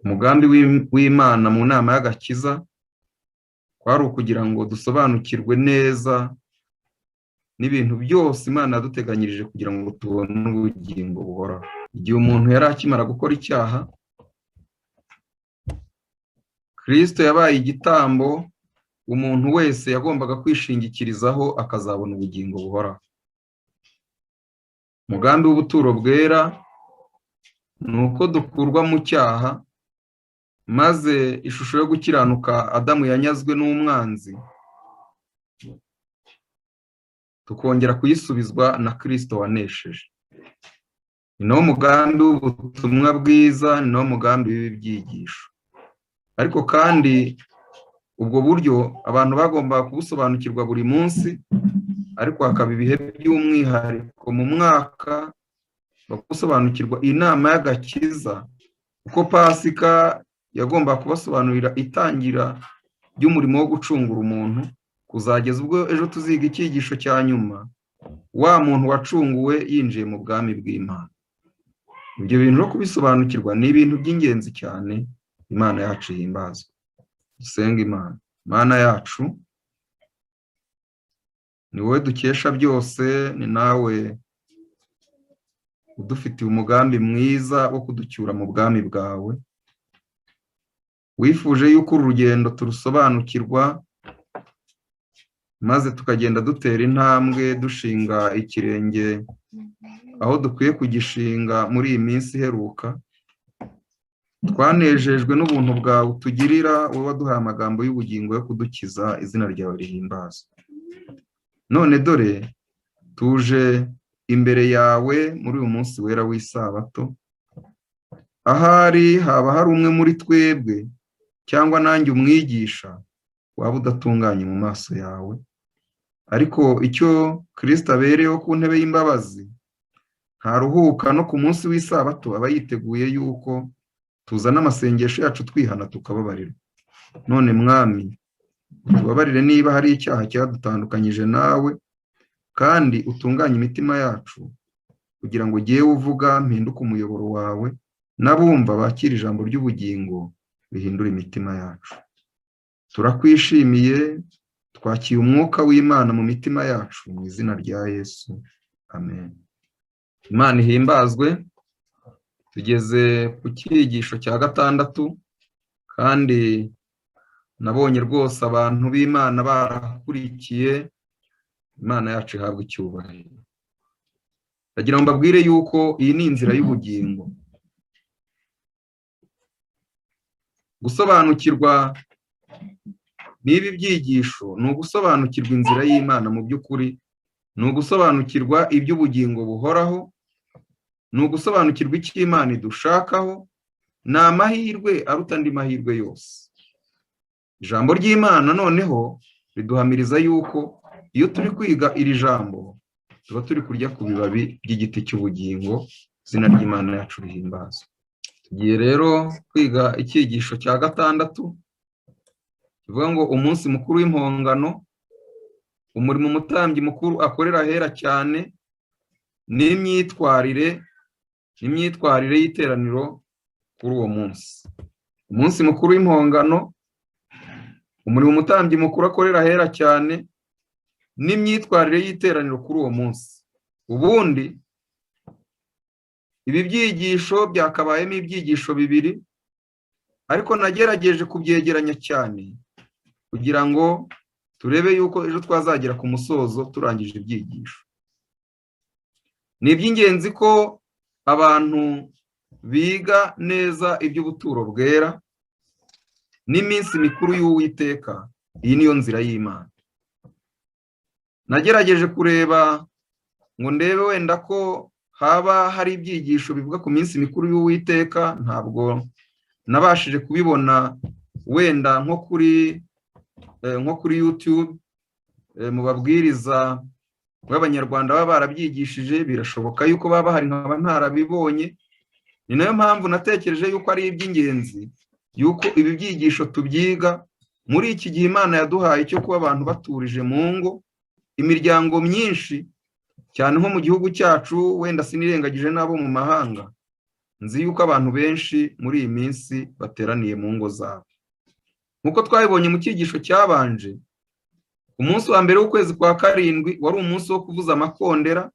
umugambi w'Imana mu nama y'agakiza kwari ukugira ngo dusobanukirwe neza n'ibintu byose Imana yaduteganyirije kugira ngo tubone ubugingo buhoraho. Igihe umuntu yari akimara gukora icyaha, Kristo yabaye igitambo umuntu wese yagombaga kwishingikirizaho akazabona ubugingo buhoraho. Umugambi w'ubuturo bwera ni uko dukurwa mu cyaha, maze ishusho yo gukiranuka Adamu yanyazwe n'umwanzi tukongera kuyisubizwa na Kristo wanesheje. Ni nawo mugambi w'ubutumwa bwiza, ni nawo mugambi w'ibyigisho. Ariko kandi ubwo buryo abantu bagomba kubusobanukirwa buri munsi, ariko hakaba ibihe by'umwihariko mu mwaka bagusobanukirwa inama y'agakiza, uko Pasika yagomba kubasobanurira itangira ry'umurimo wo gucungura umuntu, kuzageza ubwo ejo tuziga icyigisho cya nyuma, wa muntu wacunguwe yinjiye mu bwami bw'Imana. Ibyo bintu no kubisobanukirwa ni ibintu by'ingenzi cyane. Imana yacu ihimbazwe. Dusenga Imana. Imana yacu, ni wowe dukesha byose, ni nawe udufitiye umugambi mwiza wo kuducyura mu bwami bwawe. Wifuje yuko uru rugendo turusobanukirwa, maze tukagenda dutera intambwe dushinga ikirenge aho dukwiye kugishinga muri iyi minsi iheruka. Twanejejwe n'ubuntu bwawe utugirira, wowe waduhaye amagambo y'ubugingo yo kudukiza. Izina ryawe rihimbazwe. None dore tuje imbere yawe muri uyu munsi wera w'isabato. Ahari haba hari umwe muri twebwe cyangwa nanjye umwigisha waba udatunganye mu maso yawe, ariko icyo Kristo abereyeho ku ntebe y'imbabazi, ntaruhuka no ku munsi w'isabato aba yiteguye yuko tuzana amasengesho yacu twihana tukababarirwa. None Mwami, tubabarire niba hari icyaha cyadutandukanyije nawe, kandi utunganye imitima yacu kugira ngo jyewe uvuga mpinduke umuyoboro wawe, n'abumva bakira ijambo ry'ubugingo bihindura imitima yacu. Turakwishimiye, twakiye umwuka w'Imana mu mitima yacu mu izina rya Yesu. Amen. Imana ihimbazwe. Tugeze ku cyigisho cya gatandatu, kandi nabonye rwose abantu b'Imana barakurikiye. Imana yacu ihabwa icyubahiro. Ndagira ngo mbabwire yuko iyi ni inzira y'ubugingo. Gusobanukirwa n'ibi byigisho ni ugusobanukirwa inzira y'Imana mu by'ukuri, ni ugusobanukirwa iby'ubugingo buhoraho, ni ugusobanukirwa icyo Imana idushakaho. Ni amahirwe aruta andi mahirwe yose. Ijambo ry'Imana noneho riduhamiriza yuko iyo turi kwiga iri jambo tuba turi kurya ku bibabi by'igiti cy'ubugingo. Izina ry'Imana yacu rihimbazwe. Tugiye rero kwiga icyigisho cya gatandatu kivuga ngo umunsi mukuru w'impongano, umurimo umutambyi mukuru akorera ahera cyane, n'imyitwarire y'iteraniro kuri uwo munsi. Umunsi mukuru w'impongano, umurimo umutambyi mukuru akorera ahera cyane, n'imyitwarire y'iteraniro kuri uwo munsi. Ubundi ibi byigisho byakabayemo ibyigisho bibiri, ariko nagerageje kubyegeranya cyane kugira ngo turebe yuko ejo twazagera ku musozo turangije ibyigisho. Ni iby'ingenzi ko abantu biga neza iby'ubuturo bwera n'iminsi mikuru y'Uwiteka. Iyi niyo nzira y'Imana. Nagerageje kureba ngo ndebe wenda ko haba hari ibyigisho bivuga ku minsi mikuru y'Uwiteka. Ntabwo nabashije kubibona wenda nko kuri YouTube mu babwiriza b'Abanyarwanda baba barabyigishije. Birashoboka yuko baba bahari nkaba ntarabibonye. Ni nayo mpamvu natekereje yuko ari iby'ingenzi yuko ibi byigisho tubyiga muri iki gihe Imana yaduhaye cyo kuba abantu baturije mu ngo. Imiryango myinshi cyane nko mu gihugu cyacu, wenda sinirengagije n'abo mu mahanga, nzi yuko abantu benshi muri iyi minsi bateraniye mu ngo zabo. Nk'uko twabibonye mu cyigisho cyabanje, umunsi wa mbere w'ukwezi kwa karindwi wari umunsi wo kuvuza amakondera,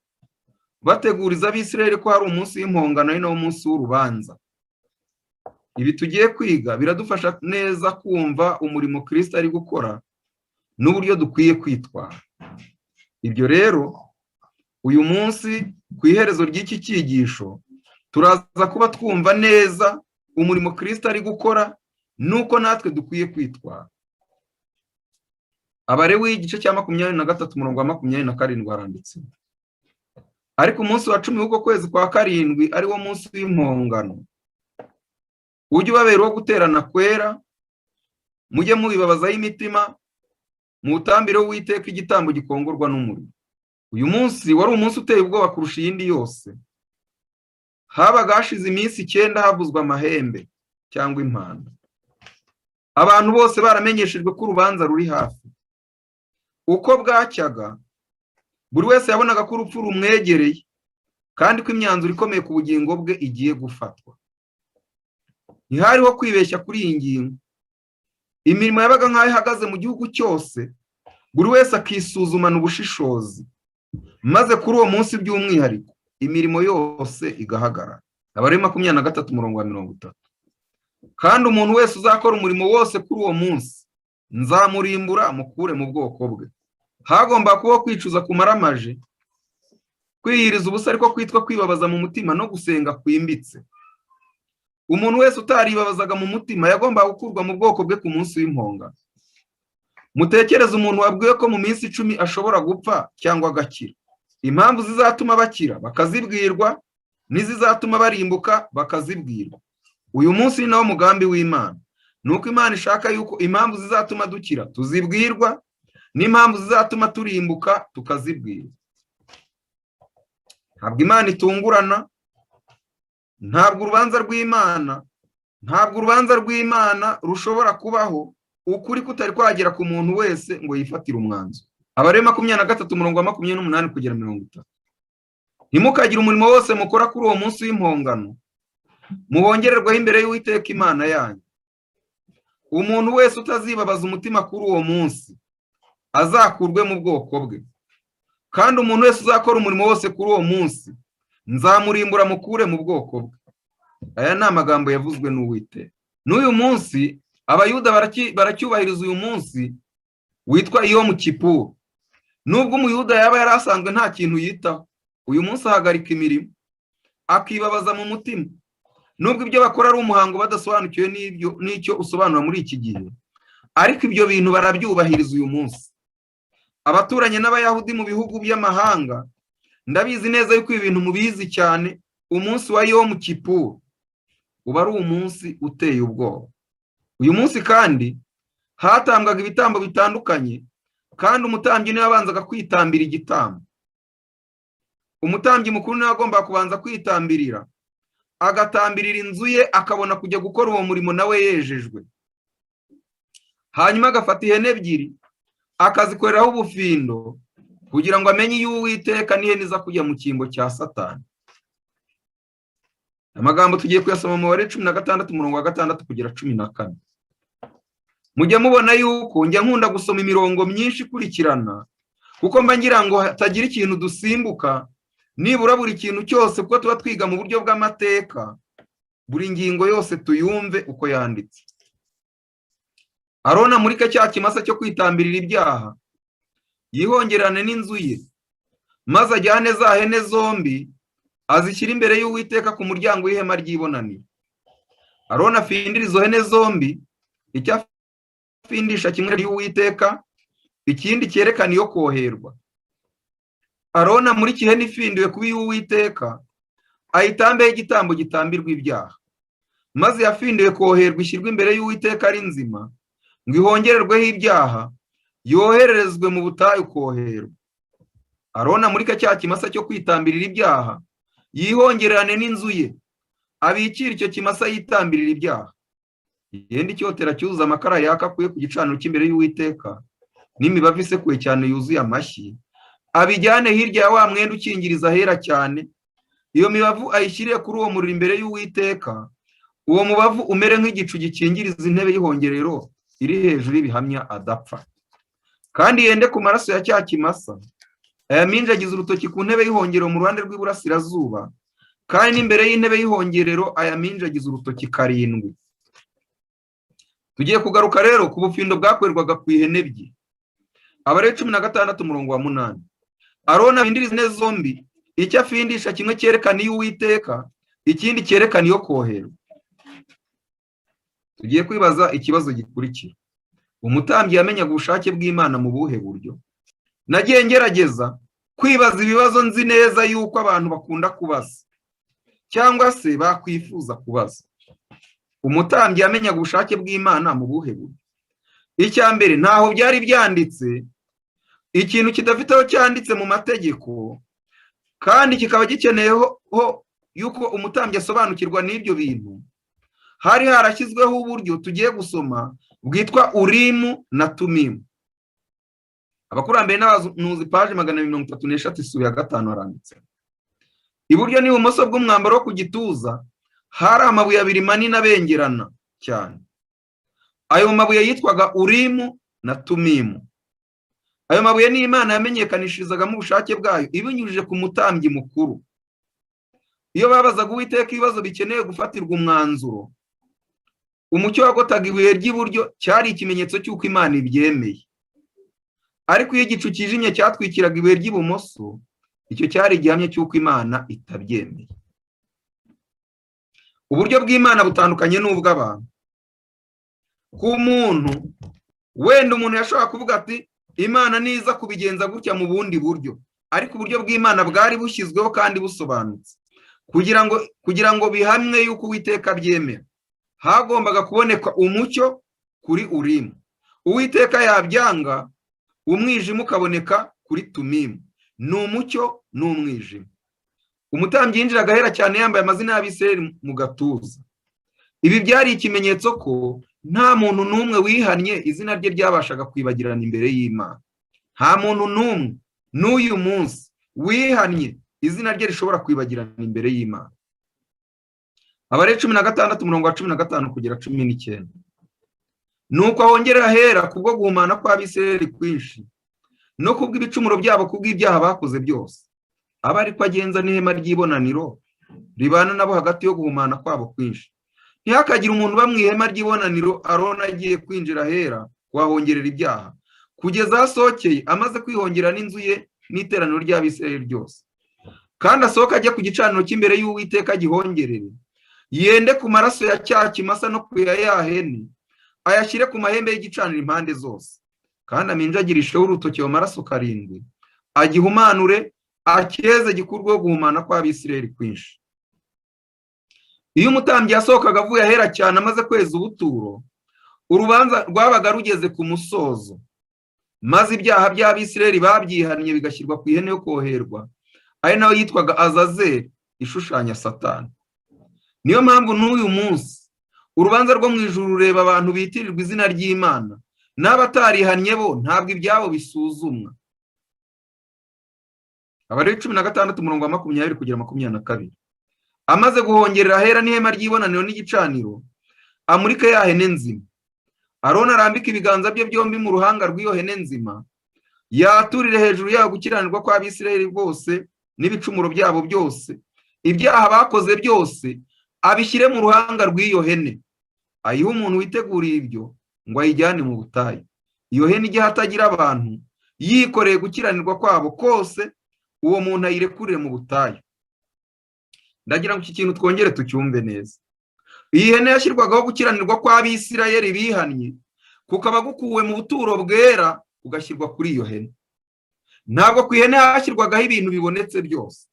bateguriza Abisirayeli ko hari umunsi w'impongano ari nawo munsi w'urubanza. Ibi tugiye kwiga biradufasha neza kumva umurimo Kristo ari gukora n'uburyo dukwiye kwitwara. Ibyo rero uyu munsi ku iherezo ry'iki cyigisho turaza kuba twumva neza umurimo Kristo ari gukora nuko natwe dukwiye kwitwara. Abalewi igice cya 23 umurongo wa 27 haranditse: ariko umunsi wa 10 w'uko kwezi kwa karindwi ari wo munsi w'impongano, ujye ubabera wo guterana kwera, mujye mubibabazaho imitima, mutambire Uwiteka igitambo gikongorwa n'umuriro. Uyu munsi wari umunsi uteye ubwoba kurusha iyindi yose. Habaga hashize iminsi 9 havuzwa amahembe cyangwa impanda. Abantu bose baramenyeshejwe ko urubanza ruri hafi. Uko bwacyaga, buri wese yabonaga ko urupfu rumwegereye kandi ko imyanzuro ikomeye ku bugingo bwe igiye gufatwa. Ntihariho kwibeshya kuri iyi ngingo. Imirimo yabaga nk'aho ihagaze mu gihugu cyose, buri wese akisuzumana ubushishozi, maze kuri uwo munsi by'umwihariko imirimo yose igahagarara. Abalewi 23 umurongo wa 30. Kandi umuntu wese uzakora umurimo wose kuri uwo munsi, nzamurimbura mukure mu bwoko bwe. Hagomba kuba kwicuza kumaramaje, kwiyiriza ubusa ariko kwitwa kwibabaza mu mutima no gusenga kwimbitse. Umuntu wese utaribabazaga mu mutima yagomba gukurwa mu bwoko bwe ku munsi w'impongano. Mutekereze umuntu wabwiwe ko mu minsi 10 ashobora gupfa cyangwa agakira. Impamvu zizatuma bakira bakazibwirwa, n'izizatuma barimbuka bakazibwirwa. Uyu munsi ni nawo mugambi w'Imana. Nuko Imana ishaka yuko impamvu zizatuma dukira tuzibwirwa, n'impamvu zizatuma turimbuka tukazibwirwa. Ntabwo Imana itungurana, ntabwo urubanza rw'Imana rushobora kubaho ukuri kutari kwagera ku muntu wese ngo yifatire umwanzuro. Abalewi 23 umurongo wa 28 kugera 30. Ntimukagire umurimo wose mukora kuri uwo munsi w'impongano muhongererwaho imbere y'Uwiteka Imana yanyu. Umuntu wese utazibabaza umutima kuri uwo munsi azakurwe mu bwoko bwe, kandi umuntu wese uzakora umurimo wose kuri uwo munsi nzamurimbura mukure mu bwoko bwe. Aya ni amagambo yavuzwe n'Uwiteka. N'uyu munsi Abayuda baracyubahiriza uyu munsi witwa Yom Kippur. Nubwo umuyuda yaba yari asanzwe nta kintu yitaho, uyu munsi ahagarika imirimo akibabaza mu mutima. Nubwo ibyo bakora ari umuhango badasobanukiwe n'icyo usobanura muri iki gihe, ariko ibyo bintu barabyubahiriza uyu munsi. Abaturanye n'Abayahudi mu bihugu by'amahanga, ndabizi neza yuko ibi bintu mubizi cyane. Umunsi wa Yom Kippur uba ari umunsi uteye ubwoba. Uyu munsi kandi hatambwaga ibitambo bitandukanye, kandi umutambyi niwe wabanzaga kwitambira igitambo. Umutambyi mukuru niwe agomba kubanza kwitambirira, agatambirira inzu ye, akabona kujya gukora uwo murimo nawe yejejwe. Hanyuma agafata ihene ebyiri akazikoreraho ubufindo kugira ngo amenye iyo Uwiteka n'ihene iza kujya mu cyimbo cya Satani. Amagambo tugiye kuyasoma mu Balewi 16 umurongo wa 6 kugera 14. Mujye mubona yuko njya nkunda gusoma imirongo myinshi ikurikirana, kuko mba ngira ngo hatagira ikintu dusimbuka, nibura buri kintu cyose, kuko tuba twiga mu buryo bw'amateka, buri ngingo yose tuyumve uko yanditse. Aroni amurike cya kimasa cyo kwitambirira ibyaha, yihongerane n'inzu ye, maze ajyane za hene zombi azishyira imbere y'Uwiteka ku muryango w'ihema ry'ibonaniro. Aroni afindira izo hene zombi, icyo afindisha kimwe y'Uwiteka, ikindi cyerekana iyo koherwa. Aroni amurike ihene ifindiwe kuba iy'Uwiteka, ayitambeho igitambo gitambirwa ibyaha, maze yafindiwe koherwa ishyirwa imbere y'Uwiteka ari nzima, ngo ihongererweho ibyaha, yohererezwe mu butayu koherwa. Aroni amurike cya kimasa cyo kwitambirira ibyaha, yihongererane n'inzu ye, abikira icyo kimasa yitambirira ibyaha. Yenda icyotera cyuzuza amakara yaka akuye ku gicaniro cy'imbere y'Uwiteka, n'imibavu isekuye cyane yuzuye amashyi, abijyane hirya ya wa mwenda ukingiriza ahera cyane, iyo mibavu ayishyiriye kuri uwo muriro imbere y'Uwiteka, uwo mubavu umere nk'igicu gikingiriza intebe y'ihongerero iri hejuru y'ibihamya adapfa. Kandi yende ku maraso ya cya kimasa, ayaminjagiza urutoki ku ntebe y'ihongerero mu ruhande rw'iburasirazuba, kandi n'imbere y'intebe y'ihongerero ayaminjagiza urutoki 7. Tugiye kugaruka rero ku bufindo bwakorerwaga ku ihene ebyiri. Abalewi 16 umurongo wa 8. Aroni afindiriza ihene zombi, icyo afindisha kimwe cyerekana iy'Uwiteka, ikindi cyerekana iyo koherwa. Tugiye kwibaza ikibazo gikurikira: umutambyi yamenyaga ubushake bw'Imana mu buhe buryo? Nagiye ngerageza kwibaza ibibazo nzi neza yuko abantu bakunda kubaza cyangwa se bakwifuza kubaza. Umutambyi yamenyaga ubushake bw'Imana mu buhe buryo? Icya mbere, ntaho byari byanditse, ikintu kidafite aho cyanditse mu mategeko, kandi kikaba gikeneyeho yuko umutambyi asobanukirwa n'ibyo bintu. Hari harashyizweho uburyo tugiye gusoma bwitwa Urimu na Tumimu. Abakurambere n'abahanuzi paje 233 isura ya 5 haranditse: iburyo n'ibumoso bw'umwambaro wo ku gituza hari amabuye 2 manini abengerana cyane. Ayo mabuye yitwaga Urimu na Tumimu. Ayo mabuye ni Imana yamenyekanishirizagamo ubushake bwayo ibinyujije ku mutambyi mukuru. Iyo babazaga Uwiteka ibibazo bikeneye gufatirwa umwanzuro, umucyo wagotaga ibuye ry'iburyo cyari ikimenyetso cy'uko Imana ibyemeye. Ariko iyo igicu kijimye cyatwikiraga ibuye ry'ibumoso, icyo cyari igihamya cy'uko Imana itabyemeye. Uburyo bw'Imana butandukanye n'ubw'abantu. Ku muntu, wenda umuntu yashobora kuvuga ati Imana niza kubigenza gutya mu bundi buryo, ariko uburyo bw'Imana bwari bushyizweho kandi busobanutse kugira ngo bihamwe yuko Uwiteka byemera. Hagombaga kuboneka umucyo kuri Urimu. Uwiteka yabyanga, umwijima ukaboneka kuri Tumimu. Ni umucyo n'umwijima. Umutambyi yinjiraga ahera cyane yambaye amazina y'Abisirayeli mu gatuza. Ibi byari ikimenyetso ko nta muntu n'umwe wihannye izina rye ryabashaga kwibagirana imbere y'Imana. Nta muntu n'umwe n'uyu munsi wihannye izina rye rishobora kwibagirana imbere y'Imana. Abalewi 16 umurongo wa 15 kugera 19. Nuko ahongera ahera kubwo guhumana kw'Abisirayeli kwinshi, no kubw'ibicumuro byabo kubw'ibyaha bakoze byose. Aba ariko agenza n'ihema ry'ibonaniro ribana nabo hagati yo guhumana kwabo kwinshi. Ntihakagira umuntu uba mu ihema ry'ibonaniro Aroni agiye kwinjira ahera kuhahongerera ibyaha, kugeza asohokeye amaze kwihongera n'inzu ye n'iteraniro ry'Abisirayeli ryose. Kandi asohoka ajya ku gicaniro cy'imbere y'Uwiteka gihongerere, yende ku maraso ya cya kimasa no ku ya hene, ayashyire ku mahembe y'igicaniro impande zose. Kandi aminjagirisheho urutoki mu maraso 7, agihumanure, acyeze gikurweho guhumana kw'Abisirayeli kwinshi. Iyo umutambyi yasohokaga avuye ahera cyane amaze kweza ubuturo, urubanza rwabaga rugeze ku musozo, maze ibyaha by'Abisirayeli babyihannye bigashyirwa ku ihene yo koherwa, ari nayo yitwaga Azazeli, ishushanya Satani. Niyo mpamvu n'uyu munsi urubanza rwo mu ijuru rureba abantu bitirirwa izina ry'Imana, n'abatarihannye bo ntabwo ibyabo bisuzumwa. Abalewi 16 umurongo wa 20 kugera 22. Amaze guhongerera ahera n'ihema ry'ibonaniro n'igicaniro, amurike ya hene nzima. Aroni arambika ibiganza bye byombi mu ruhanga rw'iyo hene nzima, yaturire hejuru yaho gukiranirwa kw'Abisirayeli bose n'ibicumuro byabo byose, ibyaha bakoze byose abishyire mu ruhanga rw'iyo hene. Ayiha umuntu witeguriye ibyo ngo ayijyane mu butayu. Iyo hene igihe hatagira abantu, yikoreye gukiranirwa kwabo kose, uwo muntu ayirekurire mu butayu. Ndagira ngo iki kintu twongere tucyumve neza. Iyi hene yashyirwagaho gukiranirwa kw'Abisirayeli bihannye, kukaba gukuwe mu buturo bwera ugashyirwa kuri iyo hene. Ntabwo ku ihene hashyirwagaho ibintu bibonetse byose.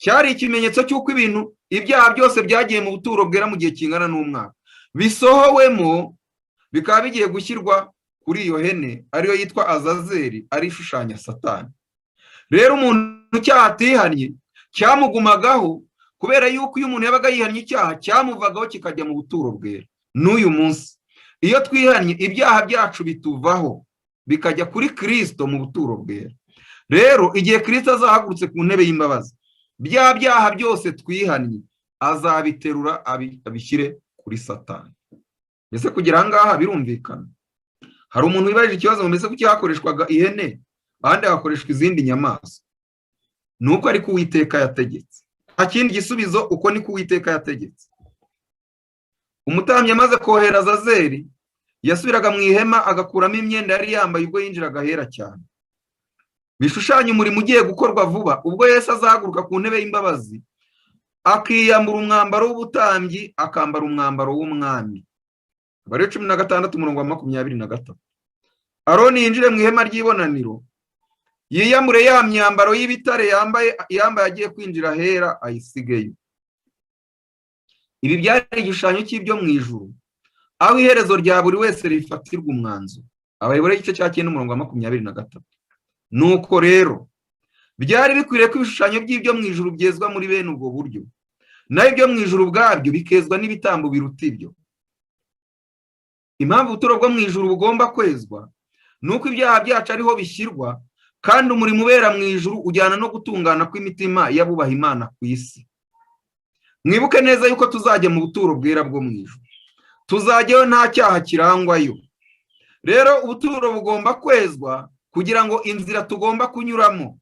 Cyari ikimenyetso cy'uko ibyaha byose byagiye mu buturo bwera mu gihe kingana n'umwaka, bisohowemo bikaba bigiye gushyirwa kuri iyo hene ariyo yitwa Azazeli, ari ishushanya Satani. Rero umuntu icyaha atihannye cyamugumagaho, kubera yuko iyo umuntu yabaga yihannye icyaha cyamuvagaho kikajya mu buturo bwera. N'uyu munsi iyo twihannye ibyaha byacu bituvaho bikajya kuri Kristo mu buturo bwera. Rero igihe Kristo azahagurutse ku ntebe y'imbabazi, bya byaha byose twihannye azabiterura abishyire kuri Satani. Mbese kugira aha ngaha birumvikana. Hari umuntu wibajije ikibazo ngo mbese kuki hakoreshwaga ihene ahandi hakoreshwa izindi nyamaswa? Ni uko ariko Uwiteka yategetse. Nta kindi gisubizo, uko niko Uwiteka yategetse. Umutambyi amaze kohereza Azazeli yasubiraga mu ihema agakuramo imyenda yari yambaye ubwo yinjiraga ahera cyane. Bishushanya umurimo ugiye gukorwa vuba ubwo Yesu azahaguruka ku ntebe y'imbabazi akiyambura umwambaro w'ubutambyi akambara umwambaro w'umwami. Abalewi 16:23. Aroni yinjire mu ihema ry'ibonaniro yiyambure ya myambaro y'ibitare yambaye agiye kwinjira ahera ayisigeyo. Ibi byari igishushanyo cy'ibyo mu ijuru, aho iherezo rya buri wese rifatirwa umwanzuro. Abayobora igice cya 9:23. Nuko rero byari bikwiriye ko ibishushanyo by'ibyo mu ijuru byezwa muri bene ubwo buryo, naho ibyo mu ijuru ubwabyo bikezwa n'ibitambo biruta ibyo. Impamvu ubuturo bwo mu ijuru bugomba kwezwa nuko ibyaha byacu ariho bishyirwa, kandi umurimo ubera mu ijuru ujyana no gutungana kw'imitima y'abubaha Imana ku isi. Mwibuke neza yuko tuzajya mu buturo bwera bwo mu ijuru, tuzajyayo nta cyaha kirangwayo. Rero ubuturo bugomba kwezwa kugira ngo inzira tugomba kunyuramo,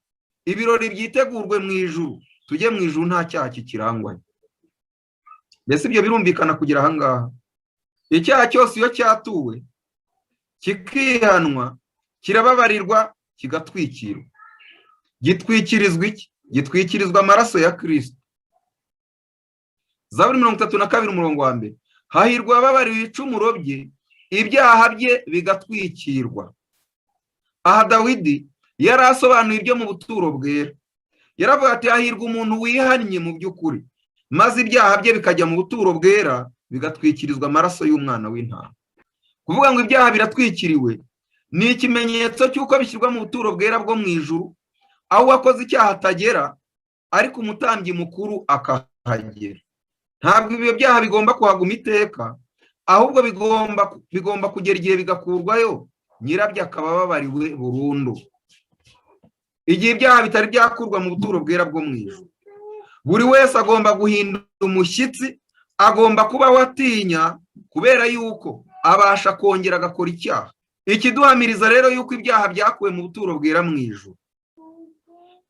ibirori byitegurwe mu ijuru, tujye mu ijuru nta cyaha kikirangwayo. Mbese ibyo birumvikana kugira aha ngaha. Icyaha cyose iyo cyatuwe kikihanwa kirababarirwa kigatwikirwa. Gitwikirizwa iki? Gitwikirizwa amaraso ya Kristo. Zaburi 32:1. Hahirwa ababariwe ibicumuro bye, ibyaha bye bigatwikirwa. Aha Dawidi yari asobanuye ibyo mu buturo bwera. Yaravuga ati hahirwa umuntu wihannye mu by'ukuri, maze ibyaha bye bikajya mu buturo bwera bigatwikirizwa amaraso y'umwana w'intama. Kuvuga ngo ibyaha biratwikiriwe ni ikimenyetso cy'uko bishyirwa mu buturo bwera bwo mu ijuru, aho uwakoze icyaha atagera ariko umutambyi mukuru akahagera. Ntabwo ibyo byaha bigomba kuhaguma iteka, ahubwo bigomba kugera igihe bigakurwayo, nyirabyo akaba ababariwe burundu. Igihe ibyaha bitari byakurwa mu buturo bwera bwo mu ijuru, buri wese agomba guhinda umushyitsi, agomba kubaho atinya, kubera yuko abasha kongera agakora icyaha. Ikiduhamiriza rero yuko ibyaha byakuwe mu buturo bwera mu ijuru,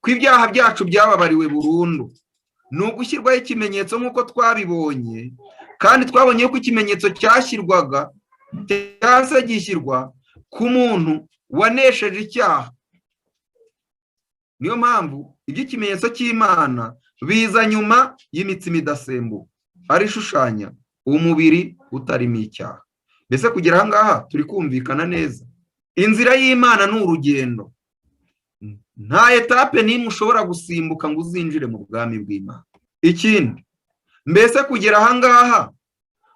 ko ibyaha byacu byababariwe burundu, ni ugushyirwaho ikimenyetso nk'uko twabibonye, kandi twabonye ko ikimenyetso cyashyirwaga cyangwa se gishyirwa ku muntu wanesheje icyaha. Niyo mpamvu iby'ikimenyetso cy'Imana biza nyuma y'imitsima idasembuwe, ari ishushanya umubiri utarimo icyaha. Mbese kugira aha ngaha turi kumvikana neza. Inzira y'Imana ni urugendo, nta etape n'imwe ushobora gusimbuka ngo uzinjire mu bwami bw'Imana. Ikindi, mbese kugera aha ngaha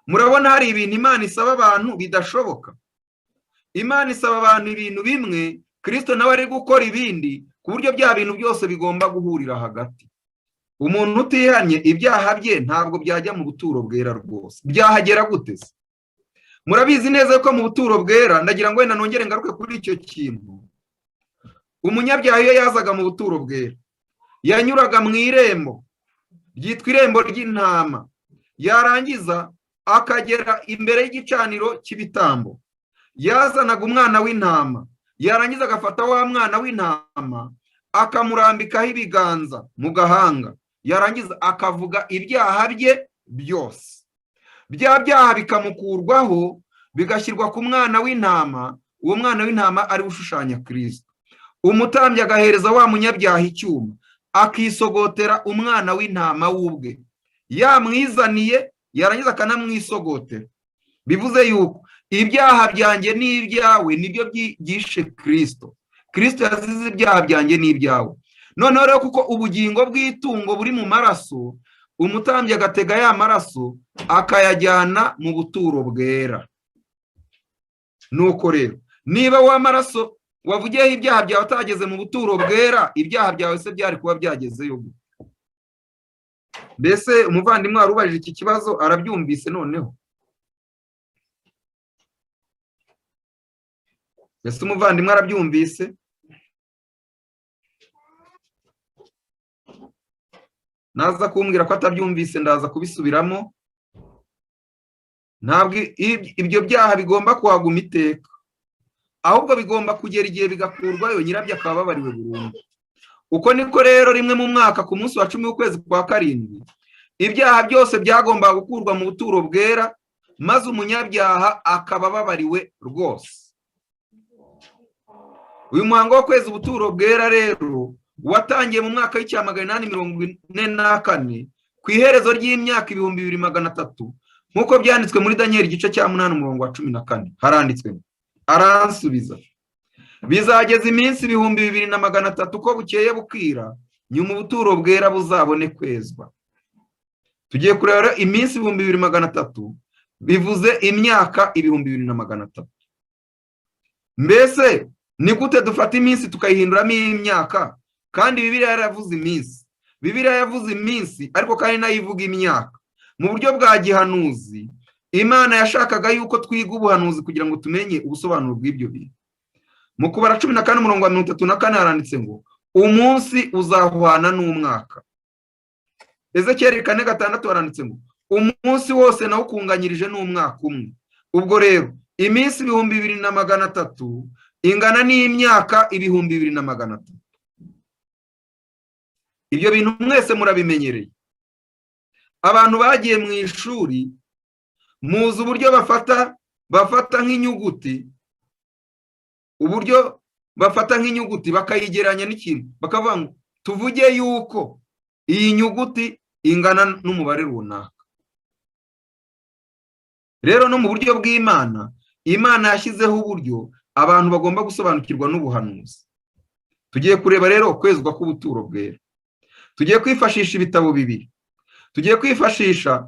murabona hari ibintu Imana isaba abantu bidashoboka. Imana isaba abantu ibintu bimwe, Kristo nawe ari gukora ibindi, ku buryo bya bintu byose bigomba guhurira hagati. Umuntu utihanye ibyaha bye ntabwo byajya mu buturo bwera rwose. Byahagera gute se? Murabizi neza ko mu buturo bwera, ndagira ngo wenda nongere ngaruke kuri icyo kintu. Umunyabyaha iyo yazaga mu buturo bwera yanyuraga mu irembo ryitwa irembo ry'intama, yarangiza akagera imbere y'igicaniro cy'ibitambo, yazanaga umwana w'intama, yarangiza agafata wa mwana w'intama akamurambikaho ibiganza mu gahanga, yarangiza akavuga ibyaha bye byose. Bya byaha bikamukurwaho bigashyirwa ku mwana w'intama, uwo mwana w'intama ari ushushanya Kristo. Umutambyi agahereza wa munyabyaha icyuma akisogotera umwana w'intama w'ubwe, yamwizaniye yarangiza akanamwisogotera. Bivuze yuko ibyaha byanjye n'ibyawe nibyo byishe Kristo. Kristo yazize ibyaha byanjye n'ibyawe. Noneho rero kuko ubugingo bw'itungo buri mu maraso, umutambyi agatega ya maraso akayajyana mu buturo bwera. Nuko rero niba wa maraso wavugiyeho ibyaha byawe atageze mu buturo bwera, ibyaha byawe se byari kuba byagezeyo? Mbese umuvandimwe wari ubajije iki kibazo arabyumvise noneho? Mbese umuvandimwe arabyumvise? naza kumbwira ko atabyumvise ndaza kubisubiramo. Ntabwo ibyo byaha bigomba kuhaguma iteka, ahubwo bigomba kugera igihe bigakurwayo, nyirabyo akaba ababariwe burundu. Uko niko rero rimwe mu mwaka ku munsi wa 10 w'ukwezi kwa karindwi ibyaha byose byagombaga gukurwa mu buturo bwera, maze umunyabyaha akaba ababariwe rwose. Uyu muhango wo kweza ubuturo bwera rero watangiye mu mwaka w'844 ku iherezo ry'imyaka 2300, nk'uko byanditswe muri Danieli igice cya 8 umurongo wa 14. Haranditswe, aransubiza, bizageza iminsi 2300 uko bukeye bukira, nyuma ubuturo bwera buzabone kwezwa. Tugiye kureba iminsi 2300 bivuze imyaka 2300. Mbese ni gute dufata iminsi tukayihinduramo imyaka? Kandi Bibiliya yaravuze iminsi. Bibiliya yavuze iminsi ariko kandi nayo ivuga imyaka. Mu buryo bwa gihanuzi, Imana yashakaga yuko twiga ubuhanuzi kugira ngo tumenye ubusobanuro bw'ibyo bintu. Mu Kubara 14 umurongo wa 34 haranditse ngo umunsi uzahwana n'umwaka. Ezekiel 4:6 haranditse ngo umunsi wose nawo ukunganyirije n'umwaka umwe. Ubwo rero iminsi 2300 ingana n'imyaka 2300. Ibyo bintu mwese murabimenyereye. Abantu bagiye mu ishuri muzi uburyo bafata nk'inyuguti, uburyo bafata nk'inyuguti bakayigeranya n'ikintu, bakavuga ngo tuvuge yuko iyi nyuguti ingana n'umubare runaka. Rero no mu buryo bw'Imana, Imana yashyizeho uburyo abantu bagomba gusobanukirwa n'ubuhanuzi. Tugiye kureba rero kwezwa k'ubuturo bwera. Tugiye kwifashisha ibitabo bibiri. Tugiye kwifashisha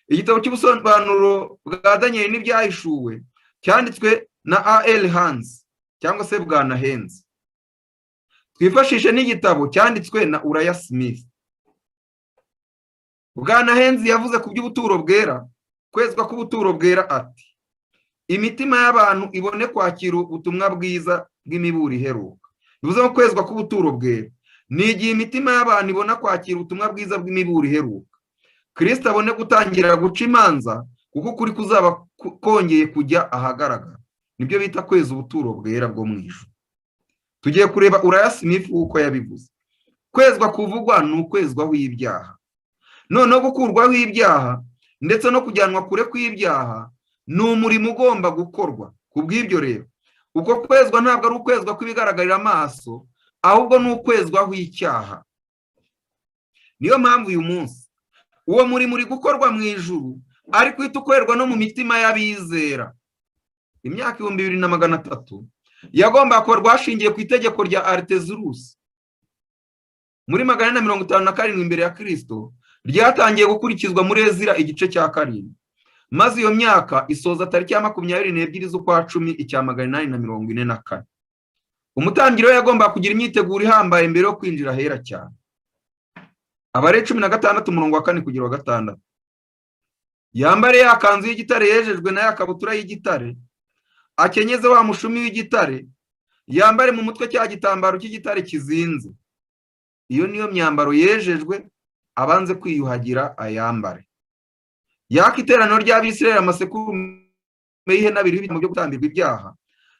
igitabo cy'ubusobanuro bwa Danieli n'ibyahishuwe cyanditswe na A.L. Hans cyangwa se Bwana Henze. Twifashishe n'igitabo cyanditswe na Uriah Smith. Bwana Henze yavuze ku by'ubuturo bwera, kwezwa k'ubuturo bwera ati: imitima y'abantu ibone kwakira ubutumwa bwiza bw'imiburo iheruka. Bivuze ko kwezwa k'ubuturo bwera ni igihe imitima y'abantu ibona kwakira ubutumwa bwiza bw'imiburo iheruka, Kristo abone gutangira guca imanza, kuko kuri kuzaba kongeye kujya ahagaragara. Nibyo bita kweza ubuturo bwera bwo mu ijuru. Tugiye kureba Uriah Smith uko yabivuze. Kwezwa kuvugwa ni ukwezwaho ibyaha. Noneho gukurwaho ibyaha ndetse no kujyanwa kure kw'ibyaha ni umurimo ugomba gukorwa. Kubw'ibyo rero, uko kwezwa ntabwo ari ukwezwa kw'ibigaragarira amaso, ahubwo ni ukwezwaho icyaha. Niyo mpamvu uyu munsi uwo murimo uri gukorwa mu ijuru ariko uhita ukorerwa no mu mitima y'abizera. Imyaka 2300 yagomba gukorwa hashingiye ku itegeko rya Artezirus muri 457 imbere ya Kristo, ryatangiye gukurikizwa muri Ezira igice cya 7, maze iyo myaka isoza tariki ya 22 z'ukwa 10 icya 844. Umutangiro yagomba kugira imyiteguro ihambaye mbere yo kwinjira hera cyane. Abare 16 umurongo wa 4 kugera wa 6. Yambare ya kanzu y'igitare yejejwe na ya kabutura y'igitare, akenyeze wa mushumi w'igitare, yambare mu mutwe cya gitambaro cy'igitare kizinze. Iyo niyo myambaro yejejwe, abanze kwiyuhagira ayambare. Yaka iteraniro ry'Abisirayeli amasekurume y'ihene 2 mu byo gutambirwa ibyaha,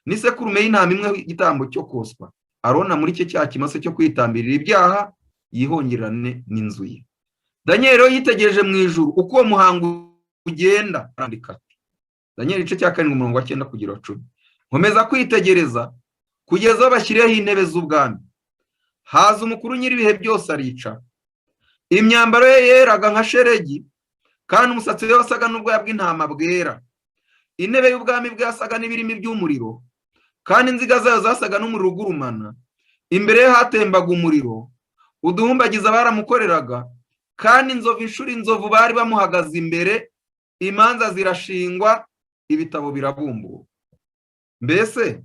n'isekurume y'intama imwe y'igitambo cyo koswa. Arona muri cye cya kimase cyo kwitambirira ibyaha yihongerane n'inzu ye. Danieli yitegereje mu ijuru uko uwo muhango ugenda, arandika ati, Danieli igice cya 7 umurongo wa 9 kugera 10, nkomeza kwitegereza kugeza aho bashyiriyeho intebe z'ubwami. Haza umukuru nyir'ibihe byose aricara. Imyambaro ye yeraga nka sheregi, kandi umusatsi we wasaga n'ubwoya bw'intama bwera. Intebe y'ubwami bwe yasaga n'ibirimi by'umuriro, kandi inziga zayo zasaga n'umuriro ugurumana. Imbere ye hatembaga umuriro, uduhumbagiza baramukoreraga, kandi inzovu bari bamuhagaze imbere. Imanza zirashingwa, ibitabo birabumburwa. Mbese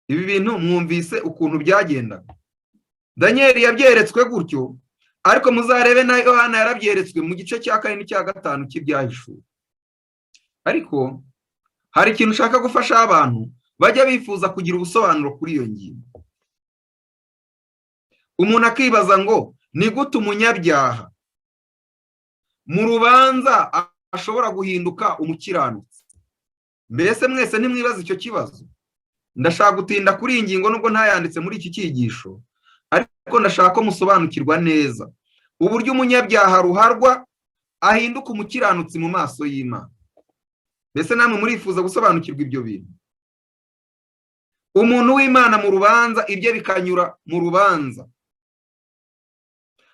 ibi bintu mwumvise ukuntu byagendaga? Danieli yabyeretswe gutyo, ariko muzarebe na Yohana yarabyeretswe mu gice cya 4 n'icya 5 cy'ibyahishuwe. Ariko hari ikintu ushaka gufasha abantu bajya bifuza kugira ubusobanuro kuri iyo ngingo. Umuntu akibaza ngo ni gute umunyabyaha mu rubanza ashobora guhinduka umukiranutsi. Mbese mwese ntimwibaza icyo kibazo? Ndashaka gutinda kuri iyi ngingo nubwo ntayanditse muri iki cyigisho, ariko ndashaka ko musobanukirwa neza uburyo umunyabyaha ruharwa ahinduka umukiranutsi mu maso y'Imana. Mbese namwe murifuza gusobanukirwa ibyo bintu? Umuntu w'Imana mu rubanza, ibye bikanyura mu rubanza,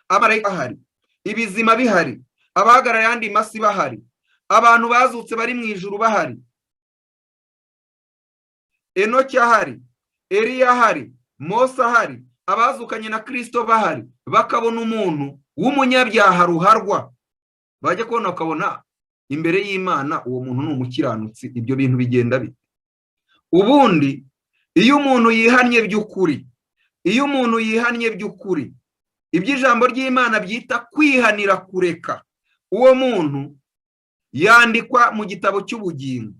abamarayika bahari, ibizima bihari, abahagarara ayandi masi bahari, abantu bazutse bari mu ijuru bahari, Enoki ahari, Eliya ahari, Mose ahari, abazukanye na Kristo bahari, bakabona umuntu w'umunyabyaha ruharwa, bajya kubona bakabona imbere y'Imana uwo muntu ni umukiranutsi. Ibyo bintu bigenda bite? Ubundi iyo umuntu yihannye by'ukuri, iyo umuntu yihannye by'ukuri, iby'ijambo ry'Imana byita kwihanira kureka, uwo muntu yandikwa mu gitabo cy'ubugingo.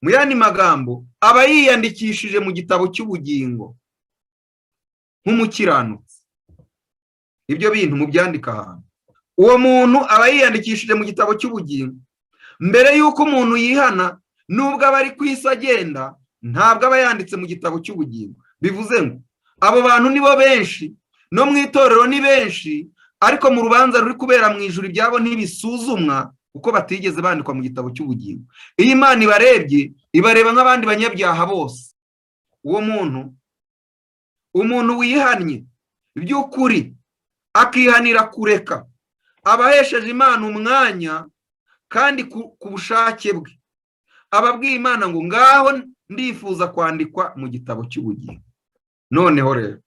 Mu yandi magambo, aba yiyandikishije mu gitabo cy'ubugingo nk'umukiranutsi. Ibyo bintu mubyandika ahantu. Uwo muntu aba yiyandikishije mu gitabo cy'ubugingo. Mbere y'uko umuntu yihana, nubwo aba ari ku isi agenda, ntabwo aba yanditse mu gitabo cy'ubugingo. Bivuze ngo abo bantu nibo benshi, no mu itorero ni benshi, ariko mu rubanza ruri kubera mu ijuru ibyabo ntibisuzumwa kuko batigeze bandikwa mu gitabo cy'ubugingo. Iyo Imana ibarebye, ibareba nk'abandi banyabyaha bose. Uwo umuntu wihannye by'ukuri akihanira kureka, aba ahesheje Imana umwanya kandi ku bushake bwe. Ababwiye Imana ngo ngaho ndifuza kwandikwa mu gitabo cy'ubugingo. Noneho rero,